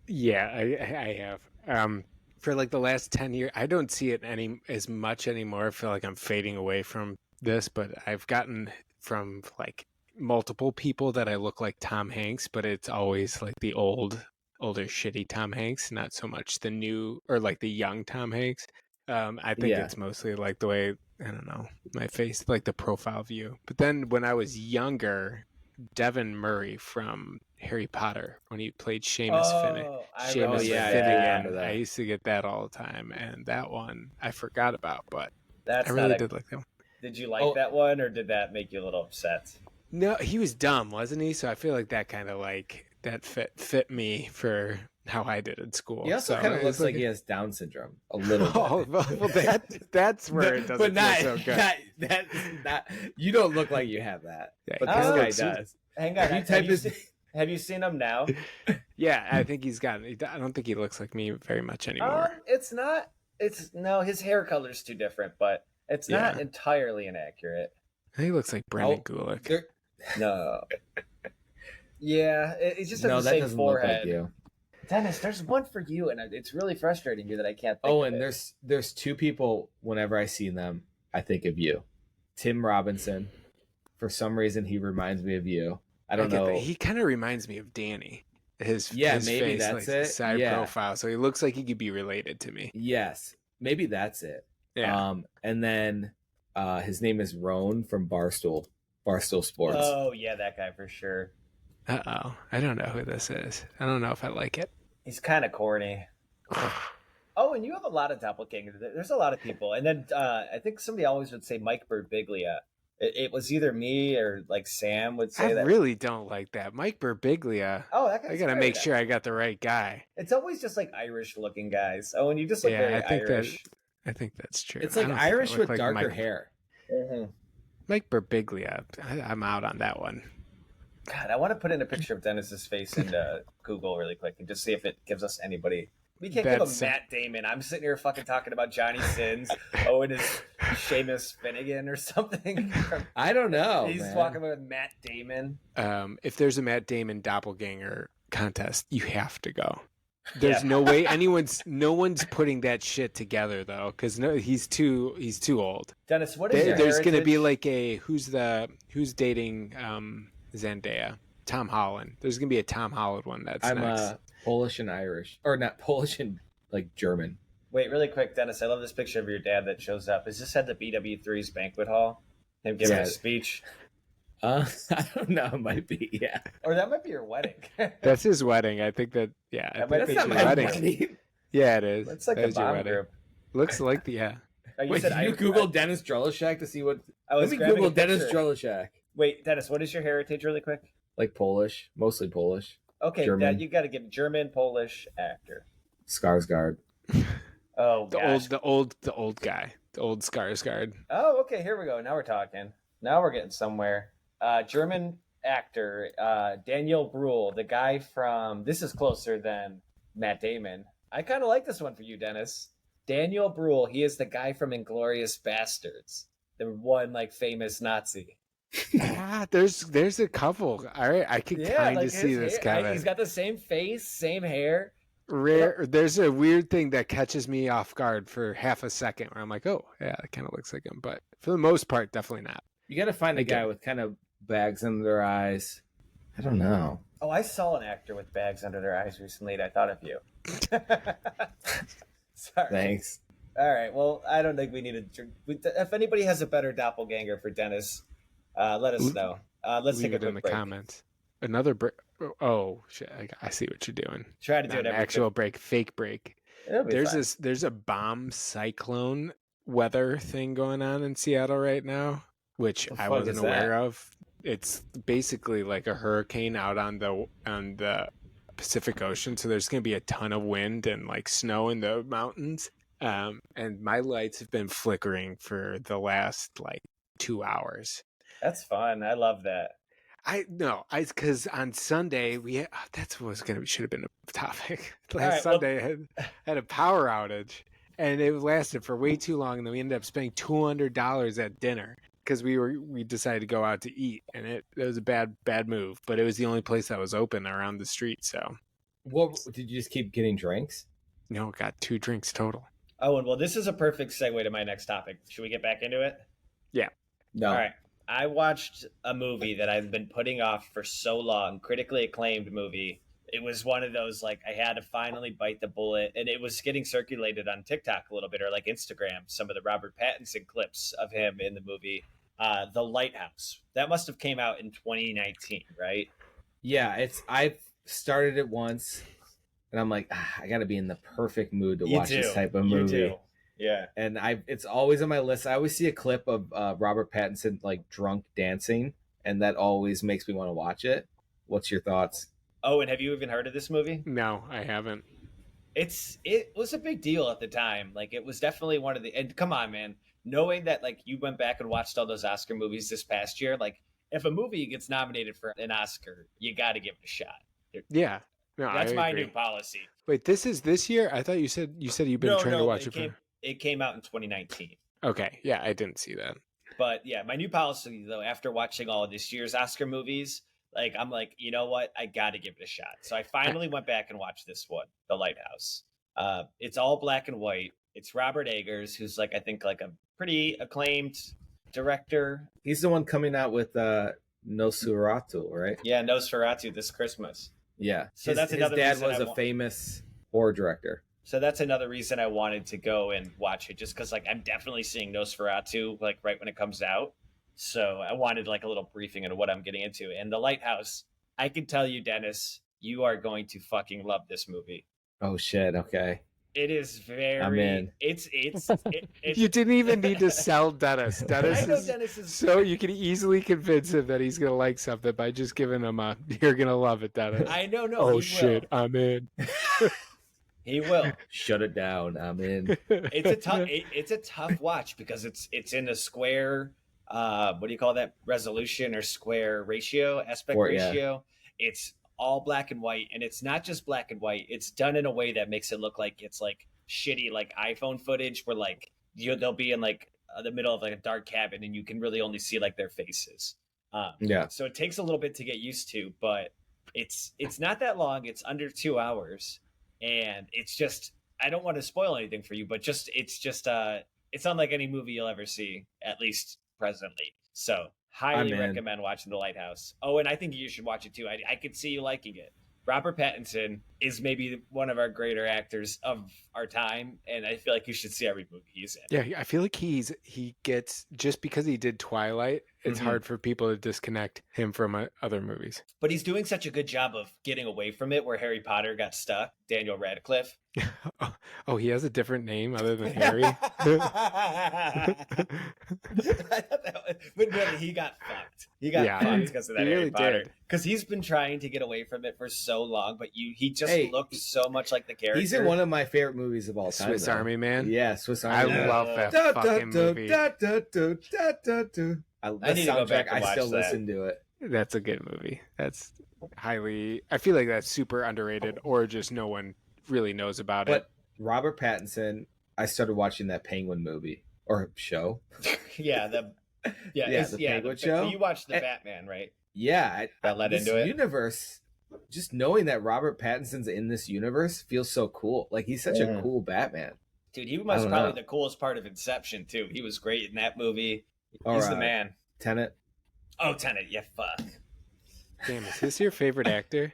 Yeah, I have. For like the last 10 years, I don't see it as much anymore. I feel like I'm fading away from this, but I've gotten from like multiple people that I look like Tom Hanks, but it's always like the older shitty Tom Hanks, not so much the new or like the young Tom Hanks. I think it's mostly like the way I don't know, my face, like the profile view. But then when I was younger, Devin Murray from Harry Potter, when he played Oh, I Seamus remember yeah, I do that. remember Finnegan, I that. used to get that all the time, and that one I forgot about, but I That's not really a. did like that one. Did you like Oh, that one, or did that make you a little upset? No, he was dumb, wasn't he? So I feel like that kind of like that fit me for how I did in he school. also So kind of it's looks like like, he has Down syndrome a little oh, bit. well, that's where it doesn't But feel not, so good. not you don't look like you have that. Yeah, But he this kinda guy looks- does. Hang on. If you type his Have you seen him now? Yeah, I think he's got. I don't think he looks like me very much anymore. It's not. It's no. His hair color's too different, but it's not Yeah. entirely inaccurate. I think he looks like Brendan Oh, Gulick. there- No. Yeah, it just has no, the that same doesn't forehead. look like you. Dennis, there's one for you, and it's really frustrating me that I can't think Oh, of and it. there's two people. Whenever I see them, I think of you, Tim Robinson. For some reason, he reminds me of you. I don't know. He kind of reminds me of Danny. His Maybe face, that's like, it. side Yeah. profile, so he looks like he could be related to me. Yes, maybe that's it. Yeah. And then his name is Roan from Barstool Sports. Oh yeah, that guy for sure. I don't know who this is. I don't know if I like it. He's kind of corny. Oh, and you have a lot of doppelgangers. There's a lot of people, and then I think somebody always would say Mike Birbiglia. It was either me or like Sam would say I that. really don't like that. Mike Birbiglia. Oh, that guy's I gotta great. make sure I got the right guy. It's always just like Irish-looking guys. Oh, and you just look very I think Irish. I think that's true. It's I like don't think I Irish look with like darker Mike, hair. Mm-hmm. Mike Birbiglia. I'm out on that one. God, I want to put in a picture of Dennis's face into Google really quick and just see if it gives us anybody. We can't give him Matt Damon. I'm sitting here fucking talking about Johnny Sins. Oh, and it's Seamus Finnegan or something. I don't know. He's man. talking about Matt Damon. If there's a Matt Damon doppelganger contest, you have to go. There's no way no one's putting that shit together though, because he's too old. Dennis, what is your There's going to be heritage? like who's dating Zendaya? Tom Holland. There's going to be a Tom Holland one that's I'm next. Polish and Irish, or not Polish and like German. Wait, really quick, Dennis. I love this picture of your dad that shows up. Is this at the BW3's banquet hall? Him giving a speech? I don't know. It might be. Yeah. Or that might be your wedding. That's his wedding. I think that. Yeah, I That think might that's be your your wedding. wedding. Yeah, it is. It's like That a is your bomb wedding. group. Looks like the Oh, you Wait, said did you Google Dennis Drolishak to see what? I was Let me grabbing Google a picture. Dennis Drolishak. Wait, Dennis, what is your heritage, really quick? Like Polish, mostly Polish. Okay, German. Dad, you got to give German, Polish actor. Skarsgård. Oh, gosh. the old guy, the old Skarsgård. Oh, okay, here we go. Now we're talking. Now we're getting somewhere. German actor, Daniel Bruhl, the guy from. This is closer than Matt Damon. I kind of like this one for you, Dennis. Daniel Bruhl, he is the guy from Inglourious Bastards, the one like famous Nazi. There's a couple. All right, I could kind of see this hair, guy. He's got the same face, same hair. Rare. There's a weird thing that catches me off guard for half a second, where I'm like, oh yeah, it kind of looks like him, but for the most part, definitely not. You got to find a guy with kind of bags under their eyes. I don't know. Oh, I saw an actor with bags under their eyes recently, and I thought of you. Sorry. Thanks. All right. Well, I don't think we need to. If anybody has a better doppelganger for Dennis, let us know. Let's Leave take a it quick in the break. comments. Another break. Oh shit! I see what you're doing. Try to do Not it an every actual break, fake break. It'll be fine. There's a bomb cyclone weather thing going on in Seattle right now, which The I fuck wasn't is that? aware of. It's basically like a hurricane out on the Pacific Ocean, so there's going to be a ton of wind and like snow in the mountains. And my lights have been flickering for the last like 2 hours. That's fun. I love that. Because on Sunday that's what should have been a topic. Last right, well- Sunday I had a power outage, and it lasted for way too long, and then we ended up spending $200 at dinner because we decided to go out to eat, and it was a bad move, but it was the only place that was open around the street. So, What did you just keep getting drinks? got 2 drinks total. Oh, and well, this is a perfect segue to my next topic. Should we get back into it? Yeah. No. All right. I watched a movie that I've been putting off for so long. Critically acclaimed movie. it was one of those, like, I had to finally bite the bullet, and it was getting circulated on TikTok a little bit, or like Instagram, some of the Robert Pattinson clips of him in the movie. The Lighthouse, that must have came out in 2019, right? Yeah, I've started it once, and I'm like, I got to be in the perfect mood to watch this type of movie. You do. Yeah. And it's always on my list. I always see a clip of Robert Pattinson like drunk dancing, and that always makes me want to watch it. What's your thoughts? Oh, and have you even heard of this movie? No, I haven't. It was a big deal at the time. Like, it was definitely one of the, and come on, man, knowing that, like, you went back and watched all those Oscar movies this past year, like, if a movie gets nominated for an Oscar, you got to give it a shot. Yeah. No, that's my new policy. Wait, this is this year? I thought you said you've been trying to watch it. It came out in 2019. Okay, yeah, I didn't see that. But yeah, my new policy though, after watching all of this year's Oscar movies, like, I'm like, you know what? I got to give it a shot. So I finally went back and watched this one, The Lighthouse. It's all black and white. It's Robert Eggers, who's like, I think like a pretty acclaimed director. He's the one coming out with Nosferatu, right? Yeah, Nosferatu this Christmas. Yeah. So that's another. His dad was a famous horror director. So that's another reason I wanted to go and watch it, just because like I'm definitely seeing Nosferatu like right when it comes out. So I wanted like a little briefing on what I'm getting into. And The Lighthouse, I can tell you, Dennis, you are going to fucking love this movie. Oh shit! Okay. It is very. I'm in. It's You didn't even need to sell Dennis. I know Dennis is so you can easily convince him that he's gonna like something by just giving him a. You're gonna love it, Dennis. I know. No. Oh shit! I'm in. He will. Shut it down. I'm in. It's a tough watch because it's in a square. What do you call that? Resolution or square ratio, aspect ratio. Yeah. It's all black and white, and it's not just black and white. It's done in a way that makes it look like it's like shitty, like iPhone footage, where like they'll be in like the middle of like a dark cabin, and you can really only see like their faces. Yeah. So it takes a little bit to get used to, but it's not that long. It's under 2 hours, and it's just, I don't want to spoil anything for you, but it's unlike any movie you'll ever see, at least presently. So highly recommend watching The Lighthouse. Oh, and I think you should watch it too. I could see you liking it. Robert Pattinson is maybe one of our greater actors of our time, and I feel like you should see every movie he's in. Yeah, I feel like he gets, just because he did Twilight, it's hard for people to disconnect him from other movies. But he's doing such a good job of getting away from it, where Harry Potter got stuck. Daniel Radcliffe. Oh, he has a different name other than Harry? But really, he got fucked. He got fucked because of that Harry Potter. Because he's been trying to get away from it for so long, but he just looked so much like the character. He's in one of my favorite movies of all time. Swiss Army Man? Yeah, Swiss Army Man. I love that fucking movie. I need to go back and watch I still that. listen to it. That's a good movie. That's highly, I feel like that's super underrated, or just no one really knows about it. But Robert Pattinson, I started watching that Penguin movie or show. the Penguin show. You watched the Batman, right? Yeah, that led into it. Universe, just knowing that Robert Pattinson's in this universe feels so cool. Like, he's such a cool Batman. Dude, he was probably the coolest part of Inception too. He was great in that movie. He's the man. Tenet. Oh, Tenet. Yeah, fuck. Damn, is this your favorite actor?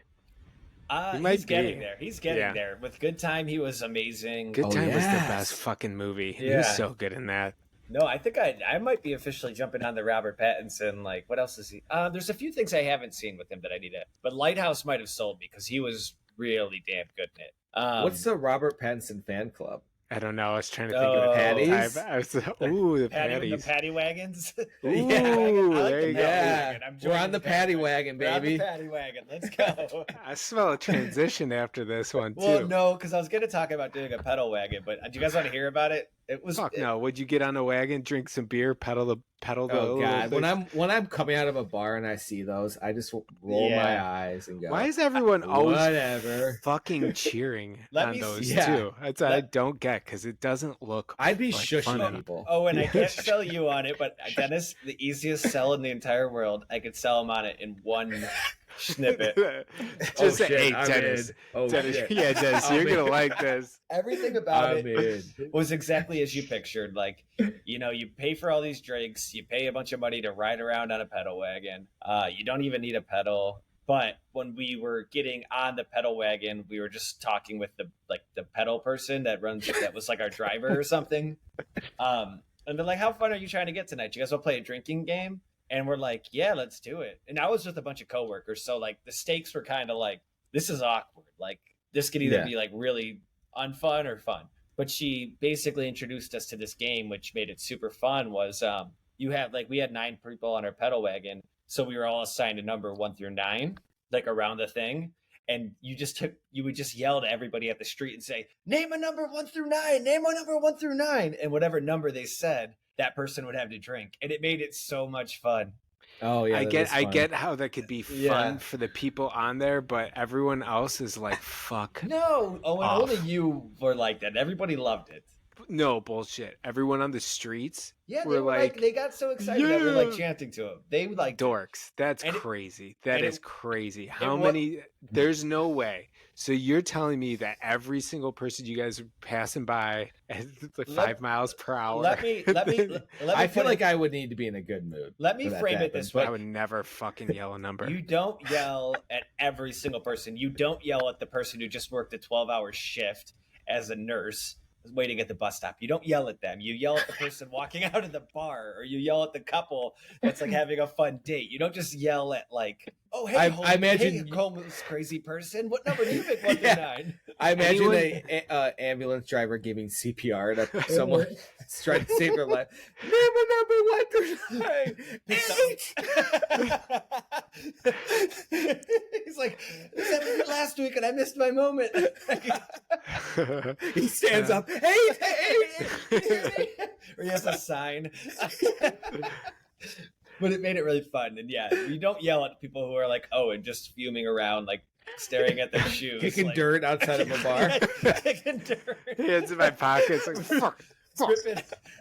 He's getting there. He's getting there. With Good Time, he was amazing. Good Time was the best fucking movie. Yeah. He was so good in that. No, I think I might be officially jumping on the Robert Pattinson. Like, what else is he? There's a few things I haven't seen with him that I need to. But Lighthouse might have sold me because he was really damn good in it. What's the Robert Pattinson fan club? I don't know. I was trying to think of patties. The patties. The patty wagons. Ooh, there you go. We're on the patty wagon, baby. We're on the patty wagon. Let's go. I smell a transition after this one, too. Well, no, because I was going to talk about doing a pedal wagon, but do you guys want to hear about it? It was. Fuck no. Would you get on a wagon, drink some beer, pedal the? Oh God! When I'm coming out of a bar and I see those, I just roll my eyes and go. Why is everyone always fucking fucking cheering on those too? That's what I don't get, because it doesn't look. I'd be like shushing people. Oh, and I can't sell you on it, but Dennis, the easiest sell in the entire world, I could sell him on it in one snippet. Just say, hey, Dennis. Dennis. Yeah, Dennis, you're gonna like this. Everything about it was exactly as you pictured. Like, you pay for all these drinks, you pay a bunch of money to ride around on a pedal wagon. You don't even need a pedal. But when we were getting on the pedal wagon, we were just talking with the pedal person that was like our driver or something. And they're like, "How fun are you trying to get tonight? You guys want to play a drinking game?" And we're like, "Yeah, let's do it." And I was with a bunch of coworkers, so like the stakes were kind of like, this is awkward. Like this could either be like really unfun or fun. But she basically introduced us to this game, which made it super fun. Was we had 9 people on our pedal wagon, so we were all assigned a number 1 through 9, like around the thing. And you would just yell to everybody at the street and say, "Name a number 1 through 9, name a number 1 through 9." And whatever number they said, that person would have to drink. And it made it so much fun. Oh yeah, I get how that could be fun for the people on there, but everyone else is like, fuck. No, and only you were like that. Everybody loved it. No bullshit. Everyone on the streets, yeah, they were like they got so excited that we were like chanting to him. They like dorks. That's crazy. That is crazy. How many? There's no way. So you're telling me that every single person you guys are passing by at like 5 miles per hour? Let me. I feel like I would need to be in a good mood. Let me frame it this way. I would never fucking yell a number. You don't yell at every single person. You don't yell at the person who just worked a 12-hour shift as a nurse waiting at the bus stop. You don't yell at them. You yell at the person walking out of the bar, or you yell at the couple that's like having a fun date. You don't just yell at like, "Oh hey, I imagine homeless crazy person. What number do you pick 1 through 9?" I imagine an ambulance driver giving CPR to someone trying to save their life. Number 1 through 9. He's like, "Last week and I missed my moment." He stands up. Hey. Or he has a sign. But it made it really fun. And yeah, you don't yell at people who are like, and just fuming around, like staring at their shoes. Kicking dirt outside of a bar. Kicking dirt. Hands in my pockets. Like, fuck.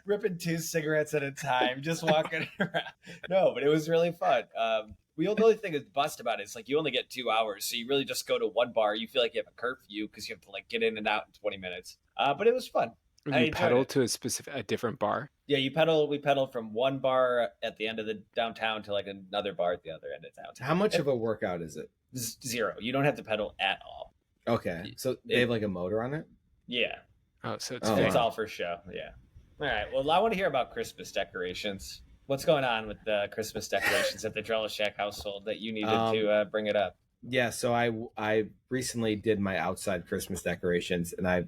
Ripping 2 cigarettes at a time, just walking around. No, but it was really fun. The only thing that's bust about it is like you only get 2 hours, so you really just go to one bar. You feel like you have a curfew because you have to like get in and out in 20 minutes. But it was fun. You pedal to a different bar? Yeah, we pedaled from one bar at the end of the downtown to like another bar at the other end of downtown. How much of a workout is it? 0. You don't have to pedal at all. Okay, so they have like a motor on it? Yeah. Oh, so it's all for show. Yeah. All right. Well, I want to hear about Christmas decorations. What's going on with the Christmas decorations at the Drelishak household that you needed to bring it up? Yeah, so I recently did my outside Christmas decorations, and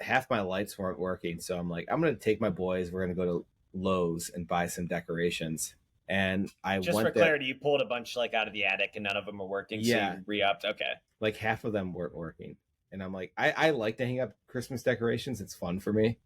half my lights weren't working, so I'm like, I'm gonna take my boys. We're gonna go to Lowe's and buy some decorations. And for clarity, you pulled a bunch like out of the attic, and none of them were working. Yeah, so you re-upped. Okay, like half of them weren't working, and I'm like, I like to hang up Christmas decorations. It's fun for me.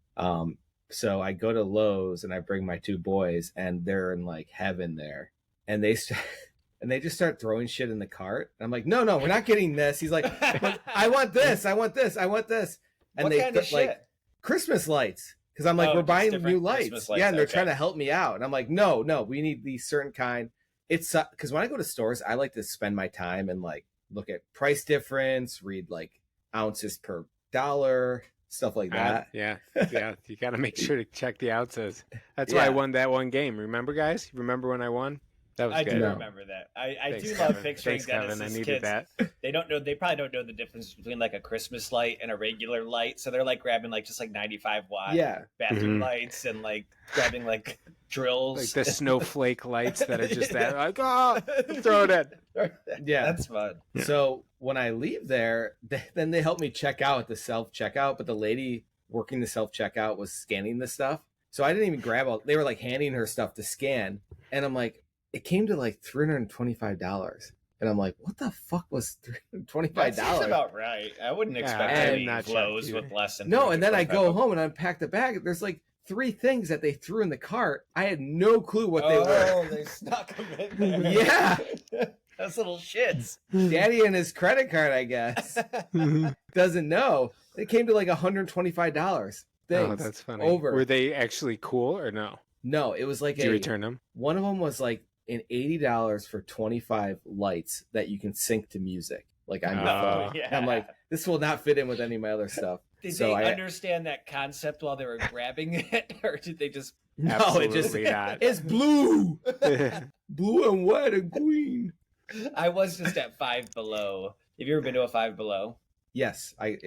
So I go to Lowe's and I bring my 2 boys, and they're in like heaven there, and they just start throwing shit in the cart. And I'm like, no, we're not getting this. He's like, I want this, I want this, I want this. And what kind of like shit? Christmas lights, because I'm like, we're buying new lights. Yeah, and they're okay. trying to help me out, and I'm like, no, we need these certain kind. It's because when I go to stores, I like to spend my time and like look at price difference, read like ounces per dollar, stuff like that. Yeah, you got to make sure to check the ounces. That's why I won that one game. Remember, guys? Remember when I won? That was good. I do remember that. I do love picturing Dennis's I needed kids. that. They probably don't know the difference between like a Christmas light and a regular light. So they're like grabbing like just like 95 watt bathroom lights and like grabbing like drills. Like the snowflake lights that are just that like, throw it in. Yeah. That's fun. Yeah. So when I leave there, then they help me check out at the self-checkout, but the lady working the self-checkout was scanning the stuff. So I didn't even grab all, they were like handing her stuff to scan. And I'm like, it came to like $325. And I'm like, what the fuck was $325? That seems about right. I wouldn't expect any flows with less than No, and then I go home and unpack the bag. There's like 3 things that they threw in the cart. I had no clue what they were. Oh, they stuck them in there. Yeah. Those little shits. Daddy and his credit card, I guess, doesn't know. It came to like $125. Oh, that's funny. Were they actually cool or no? No, it was like Did you return them? One of them was like an $80 for 25 lights that you can sync to music. Like on your phone. Yeah. I'm like, this will not fit in with any of my other stuff. Did they understand that concept while they were grabbing it, or did they just? No, it just not. It's blue, blue and white and green. I was just at Five Below. Have you ever been to a Five Below? Yes, And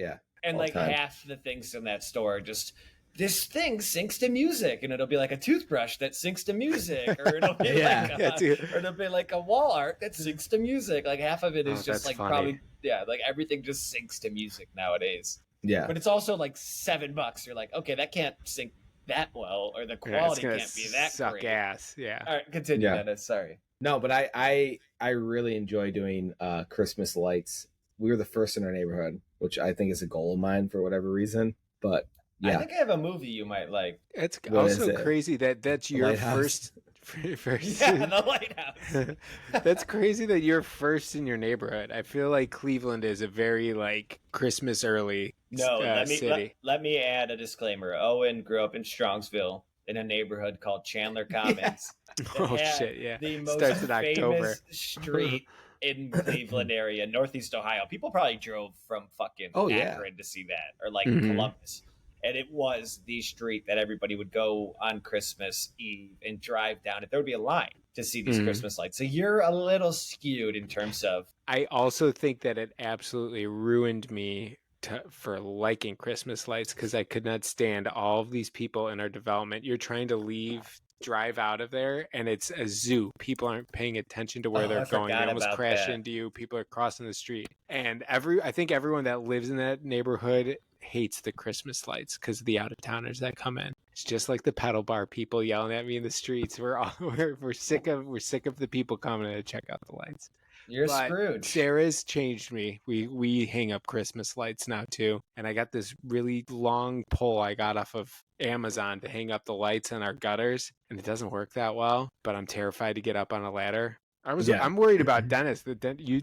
all like the time. half the things in that store are just this thing syncs to music, and it'll be like a toothbrush that syncs to music, or it'll be Yeah. or it'll be like a wall art that syncs to music. Like half of it is Oh, just that's like funny. probably like everything just syncs to music nowadays. Yeah. But it's also like $7. You're like, okay, that can't sync that well, or the Yeah, it's quality gonna can't be that suck great. ass. Yeah. All right, continue, Yeah. Dennis. Sorry. No, but I really enjoy doing Christmas lights. We were the first in our neighborhood, which I think is a goal of mine for whatever reason. But I yeah, think I have a movie you might like. It's What is also it? crazy that's The your lighthouse? first. Yeah, The Lighthouse. That's crazy that you're first in your neighborhood. I feel like Cleveland is a very like Christmas early No, city. let me add a disclaimer. Owen grew up in Strongsville in a neighborhood called Chandler Commons. That Oh had shit, yeah. the most Starts in October. famous street in Cleveland area, Northeast Ohio. People probably drove from fucking Oh, yeah. Akron to see that, or like Mhm. Columbus. And it was the street that everybody would go on Christmas Eve and drive down. And there would be a line to see these Mhm. Christmas lights. So you're a little skewed in terms of I also think that it absolutely ruined me for liking Christmas lights because I could not stand all of these people in our development. You're trying to drive out of there, and it's a zoo. People aren't paying attention to where Oh, they're I going. They forgot almost about crash that. into you. People are crossing the street, and I think everyone that lives in that neighborhood hates the Christmas lights because of the out of towners that come in. It's just like the pedal bar people yelling at me in the streets. We're sick of the people coming to check out the lights. You're But Scrooge. Sarah's changed me. We hang up Christmas lights now too, and I got this really long pole I got off of Amazon to hang up the lights on our gutters, and it doesn't work that well. But I'm terrified to get up on a ladder. Yeah. I'm worried about Dennis that you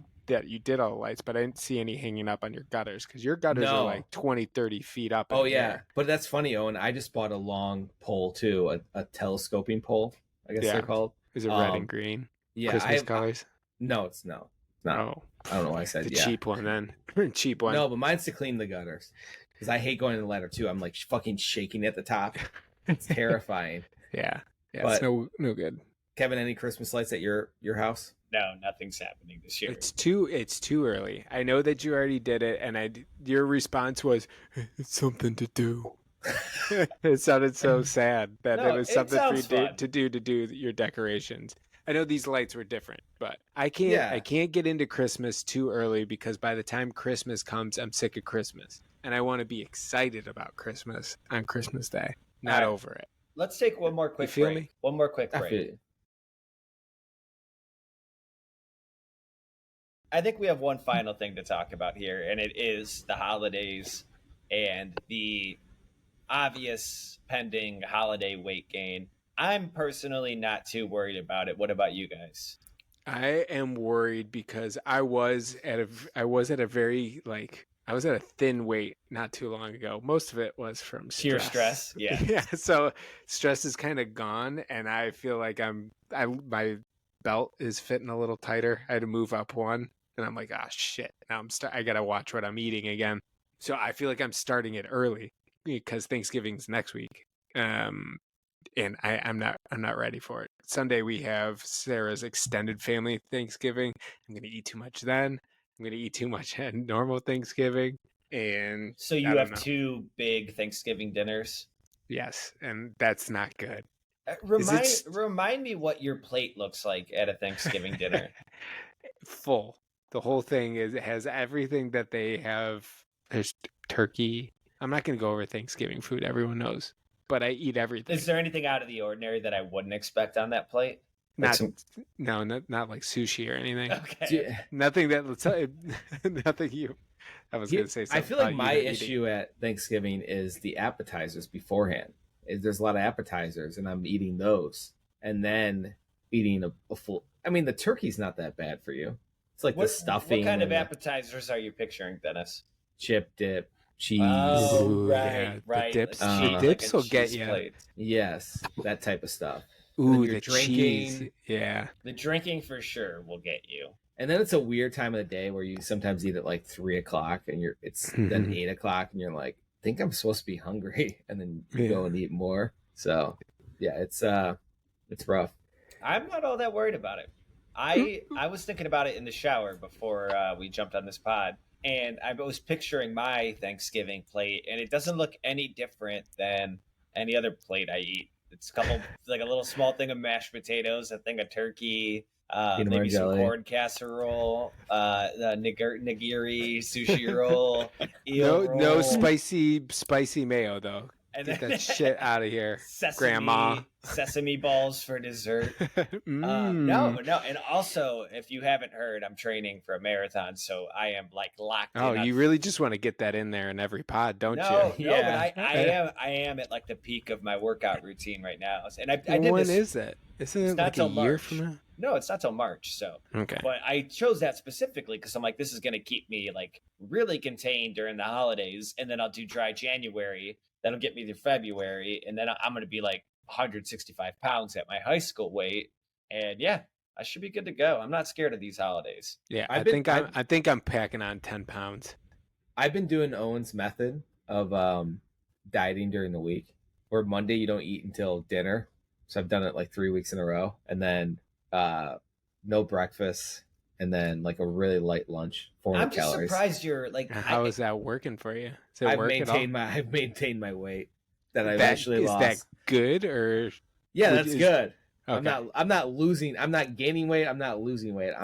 did all the lights, but I didn't see any hanging up on your gutters because your gutters are No. like 20, 30 feet up. Oh in the yeah, air. but that's funny, Owen. I just bought a long pole too, a telescoping pole, I guess Yeah. they're called. Is it red and green? Yeah, Christmas colors. no, it's no, not. Oh, I don't know why I said the yeah. cheap one then. Cheap one. No, but mine's to clean the gutters because I hate going to the ladder too. I'm like fucking shaking at the top. It's terrifying. Yeah, it's But- no good. Kevin, any Christmas lights at your house? No, nothing's happening this year. It's too early. I know that you already did it, and your response was, "It's something to do." It sounded so sad that No, it was it something for you sounds fun. to do your decorations. I know these lights were different, but I can't Yeah. I can't get into Christmas too early because by the time Christmas comes, I'm sick of Christmas, and I want to be excited about Christmas on Christmas Day, not All right. over it. Let's take one more quick feel break. me? One more quick I break. feel you. I think we have one final thing to talk about here, and it is the holidays and the obvious pending holiday weight gain. I'm personally not too worried about it. What about you guys? I am worried because I was at a very I was at a thin weight not too long ago. Most of it was from Sheer stress? Yeah. Yeah. So stress is kind of gone, and I feel like my belt is fitting a little tighter. I had to move up one, and I'm like, ah, shit. Now I gotta watch what I'm eating again. So I feel like I'm starting it early because Thanksgiving's next week. And I'm not ready for it. Sunday we have Sarah's extended family Thanksgiving. I'm gonna eat too much then. I'm gonna eat too much at normal Thanksgiving, and So I you don't have know. 2 big Thanksgiving dinners. Yes, and that's not good. Remind me what your plate looks like at a Thanksgiving dinner. Full. The whole thing it has everything that they have. There's turkey. I'm not gonna go over Thanksgiving food. Everyone knows, but I eat everything. Is there anything out of the ordinary that I wouldn't expect on that plate? Not some- not like sushi or anything. Okay. Nothing that nothing you. I was gonna say something. I feel like about my you eating. issue at Thanksgiving is the appetizers beforehand. There's a lot of appetizers, and I'm eating those, and then eating a full. I mean, the turkey's not that bad for you. It's like the stuffing. What kind of and the appetizers are you picturing, Dennis? chip dip, cheese? Oh, Ooh, right, yeah, right. The dips, A cheese, the like dips a will get cheese you. plate. Yes, that type of stuff. Ooh, you're the drinking. cheese. Yeah. The drinking for sure will get you. And then it's a weird time of the day where you sometimes eat at like 3:00, and it's then 8:00, and you're like, I think I'm supposed to be hungry, and then you go and eat more. So yeah, it's rough. I'm not all that worried about it. I was thinking about it in the shower before we jumped on this pod, and I was picturing my Thanksgiving plate, and it doesn't look any different than any other plate I eat. It's a couple, like a little small thing of mashed potatoes, a thing of turkey, Peanut maybe butter some jelly. corn casserole, the nigiri sushi roll, No, eel roll, no spicy mayo though. and Get then that shit out of here, Grandma. sesame balls for dessert. No, and also, if you haven't heard, I'm training for a marathon, so I am like locked in. Oh, you really just want to get that in there in every pod, don't you? No, but I am at like the peak of my workout routine right now, and I did When this. is it? Isn't it like a year from now? No, it's not till March. So okay, but I chose that specifically because I'm like, this is going to keep me like really contained during the holidays, and then I'll do dry January. That'll get me through February, and then I'm going to be like 165 pounds at my high school weight, and yeah, I should be good to go. I'm not scared of these holidays. Yeah, I think I'm packing on 10 pounds. I've been doing Owen's method of dieting during the week, where Monday you don't eat until dinner. So I've done it like 3 weeks in a row, and then no breakfast, and then like a really light lunch, 400 I'm just calories. surprised you're like. How is that working for you? I've maintained my weight that I eventually lost. Is that good or? Yeah, that's good. Okay. I'm not losing. I'm not gaining weight. I'm not losing weight.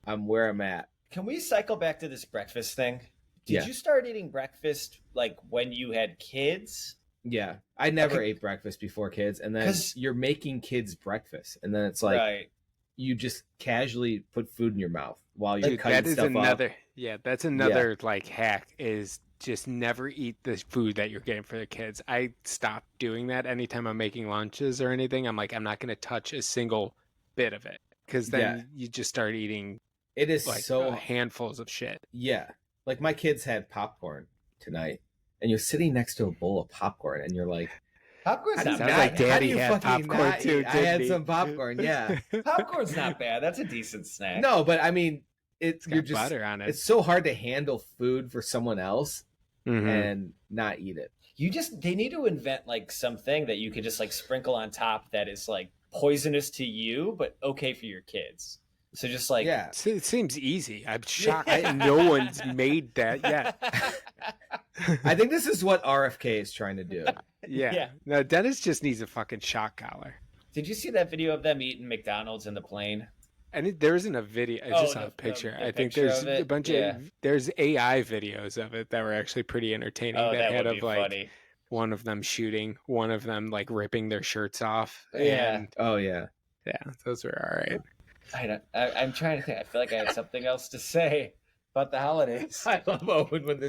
I'm where I'm at. Can we cycle back to this breakfast thing? Did you start eating breakfast like when you had kids? Yeah, I never ate breakfast before kids, and then you're making kids breakfast, and then it's like you just casually put food in your mouth while you're cutting stuff up. Yeah, that's another like hack is just never eat the food that you're getting for the kids. I stopped doing that anytime I'm making lunches or anything. I'm like, I'm not going to touch a single bit of it because then you just start eating. It is like, so handfuls of shit. Yeah, like my kids had popcorn tonight, and you're sitting next to a bowl of popcorn, and you're like, popcorn's not bad. Like Daddy had popcorn too. I had some popcorn. Yeah, popcorn's not bad. That's a decent snack. No, but I mean, you're just butter on it. It's so hard to handle food for someone else and not eat it. They need to invent like something that you could just like sprinkle on top that is like poisonous to you, but okay for your kids. So just like, it seems easy. I'm shocked. No one's made that yet. I think this is what RFK is trying to do. Yeah. No, Dennis just needs a fucking shock collar. Did you see that video of them eating McDonald's in the plane? And there isn't a video. I just saw a picture. I think there's a bunch of there's AI videos of it that were actually pretty entertaining. Oh, that had would be like funny. One of them shooting, one of them like ripping their shirts off. Yeah. Yeah, those were all right. I'm trying to think. I feel like I had something else to say about the holidays. I love Owen when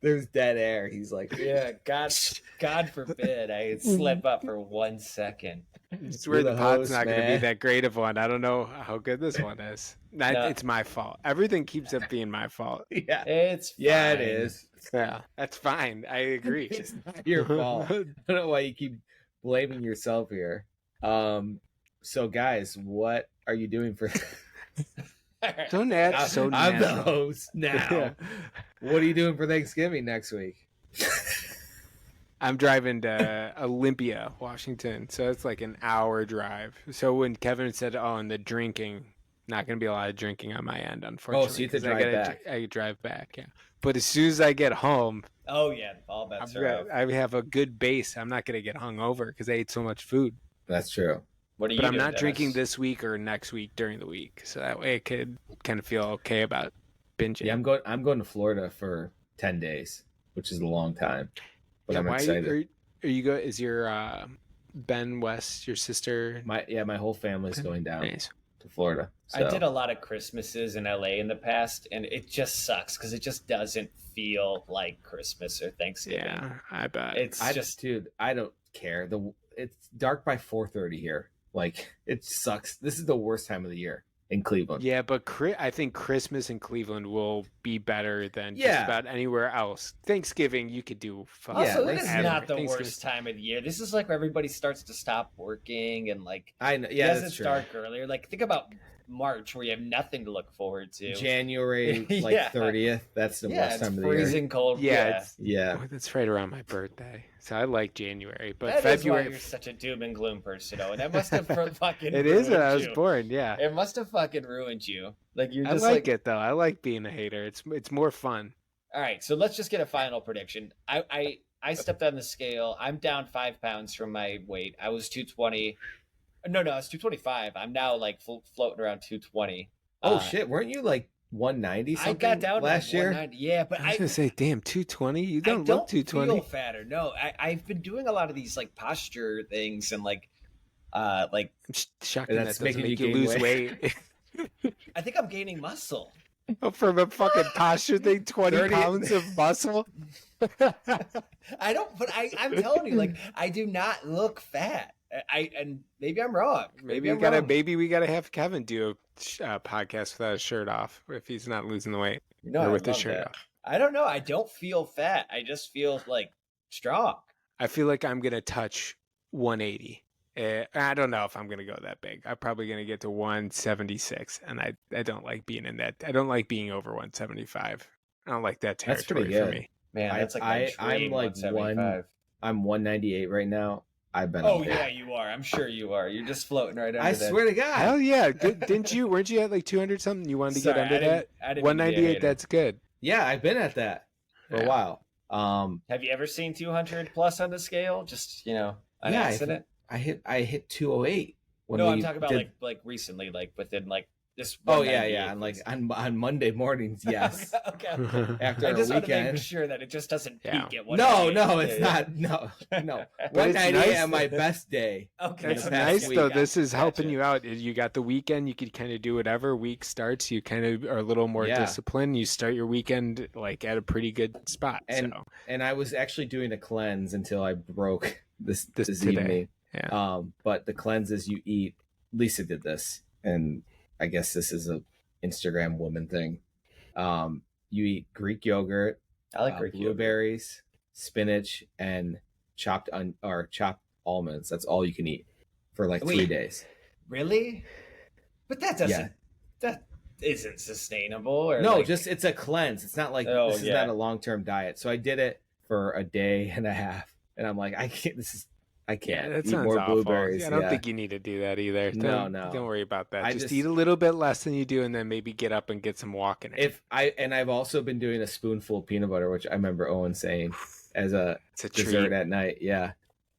there's dead air. He's like, yeah, God forbid I slip up for 1 second. I swear the pod's not going to be that great of one. I don't know how good this one is. It's my fault. Everything keeps up being my fault. Yeah, it's fine. Yeah, it is. Yeah, that's fine. I agree. It's not your fault. I don't know why you keep blaming yourself here. So guys, what are you doing for? Don't act so I'm the natural. host now. What are you doing for Thanksgiving next week? I'm driving to Olympia, Washington, so it's like an hour drive. So when Kevin said, "Oh, and the drinking," not going to be a lot of drinking on my end, unfortunately. Oh, so you have to drive back. I drive back, yeah. But as soon as I get home, oh yeah, all bets are up. I have a good base. I'm not going to get hungover because I ate so much food. That's true. What are you? But I'm doing, not Dennis? drinking this week or next week during the week, so that way I could kind of feel okay about binging. Yeah, I'm going to Florida for 10 days, which is a long time. But I'm excited. Are you go? Is your Ben West, your sister? My whole family's going down to Florida. So. I did a lot of Christmases in LA in the past, and it just sucks because it just doesn't feel like Christmas or Thanksgiving. Yeah, I bet. Dude, I don't care. It's dark by 4:30 here. Like, it sucks. This is the worst time of the year in Cleveland. Yeah, but I think Christmas in Cleveland will be better than just about anywhere else. Thanksgiving, you could do fun. Also, this is not the worst time of the year. This is like where everybody starts to stop working and like I know. Yeah, it doesn't start earlier. Like, think about March where you have nothing to look forward to. January like 30th. That's the worst time of the year. Freezing cold. Yeah. Yeah. That's right around my birthday. So I like January, but that February. Is why you're such a doom and gloom person, and that must have fucking. It is when I was born. Yeah. It must have fucking ruined you. Like you're I just like it though. I like being a hater. It's more fun. All right, so let's just get a final prediction. I stepped on the scale. I'm down 5 pounds from my weight. I was 220. No, I was 225. I'm now like floating around 220. Oh shit! Weren't you like 190 something? I got down last to year. 190. Yeah, but I was gonna say, damn, 220. You don't look 220. Feel fatter. No, I've been doing a lot of these like posture things and like. I'm shocking that doesn't make you lose weight. I think I'm gaining muscle. From a fucking posture thing, 20 pounds of muscle. I don't, but I'm telling you, like, I do not look fat. And maybe I'm wrong. Maybe we gotta have Kevin do a podcast without his shirt off if he's not losing the weight. No, or with his shirt off. I don't know. I don't feel fat. I just feel like strong. I feel like I'm gonna touch 180. I don't know if I'm gonna go that big. I'm probably gonna get to 176, and I don't like being in that. I don't like being over 175. I don't like that territory for me. Man, that's like I'm like 175. I'm 198 right now. I've been. Oh yeah, you are. I'm sure you are. You're just floating right under. I swear to God. Hell yeah! Didn't you? Weren't you at like 200 something? You wanted to get under that. 198. That's good. Yeah, I've been at that for a while. Have you ever seen 200 plus on the scale? Just an accident. I hit 208. I'm talking about like recently, like within like this. Oh yeah, and like on Monday mornings, yes. Okay. After I just a want to weekend. make sure that it just doesn't peak at 198. No, it's not. No. 198 at my best day. Okay, it's nice though. This is helping you out. You got the weekend. You could kind of do whatever. Week starts. You kind of are a little more disciplined. You start your weekend like at a pretty good spot. And I was actually doing a cleanse until I broke this today. evening. Yeah. But the cleanses you eat. Lisa did this, and I guess this is a Instagram woman thing. You eat Greek yogurt. I like Greek blueberries, spinach, and chopped almonds. That's all you can eat for like 3 days. Really? But that doesn't. That isn't sustainable. Or no, it's a cleanse. It's not like this is not a long-term diet. So I did it for a day and a half, and I'm like, I can't. I can't. That eat sounds more awful. blueberries. I don't think you need to do that either. No. Don't worry about that. Just eat a little bit less than you do, and then maybe get up and get some walking. I've also been doing a spoonful of peanut butter, which I remember Owen saying as a dessert at night. Yeah,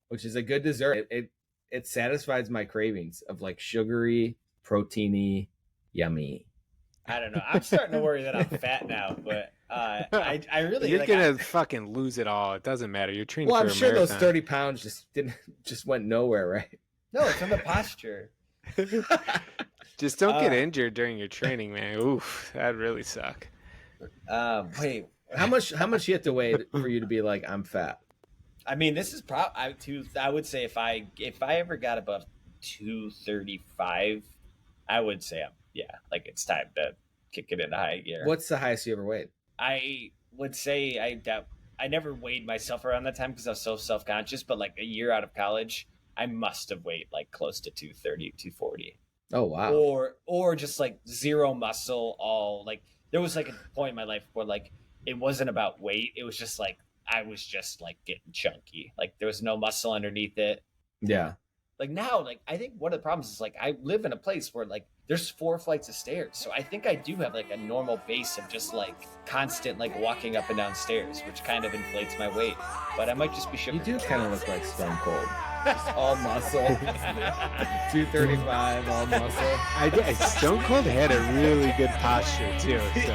which is a good dessert. It satisfies my cravings of like sugary, proteiny, yummy. I don't know. I'm starting to worry that I'm fat now, but I really. You're gonna fucking lose it all. It doesn't matter. You're training. Well, for I'm a sure marathon. those 30 pounds just went nowhere, right? No, it's from the posture. Just don't get injured during your training, man. Oof, that'd really suck. Wait, how much you have to weigh for you to be like I'm fat? I mean, this is I would say if I ever got above 235, I would say like it's time to kick it into high gear. What's the highest you ever weighed? I would say I never weighed myself around that time because I was so self-conscious, but like a year out of college, I must have weighed like close to 230, 240. Oh, wow. Or just like zero muscle, all like there was like a point in my life where like it wasn't about weight. It was just like I was just like getting chunky. Like there was no muscle underneath it. Yeah. Like now, like I think one of the problems is like I live in a place where like there's 4 flights of stairs. So I think I do have like a normal base of just like constant like walking up and down stairs, which kind of inflates my weight. But I might just be sugar. You do kind of look like Stone Cold. Just all muscle. 235, all muscle. Stone Cold had a really good posture too. So.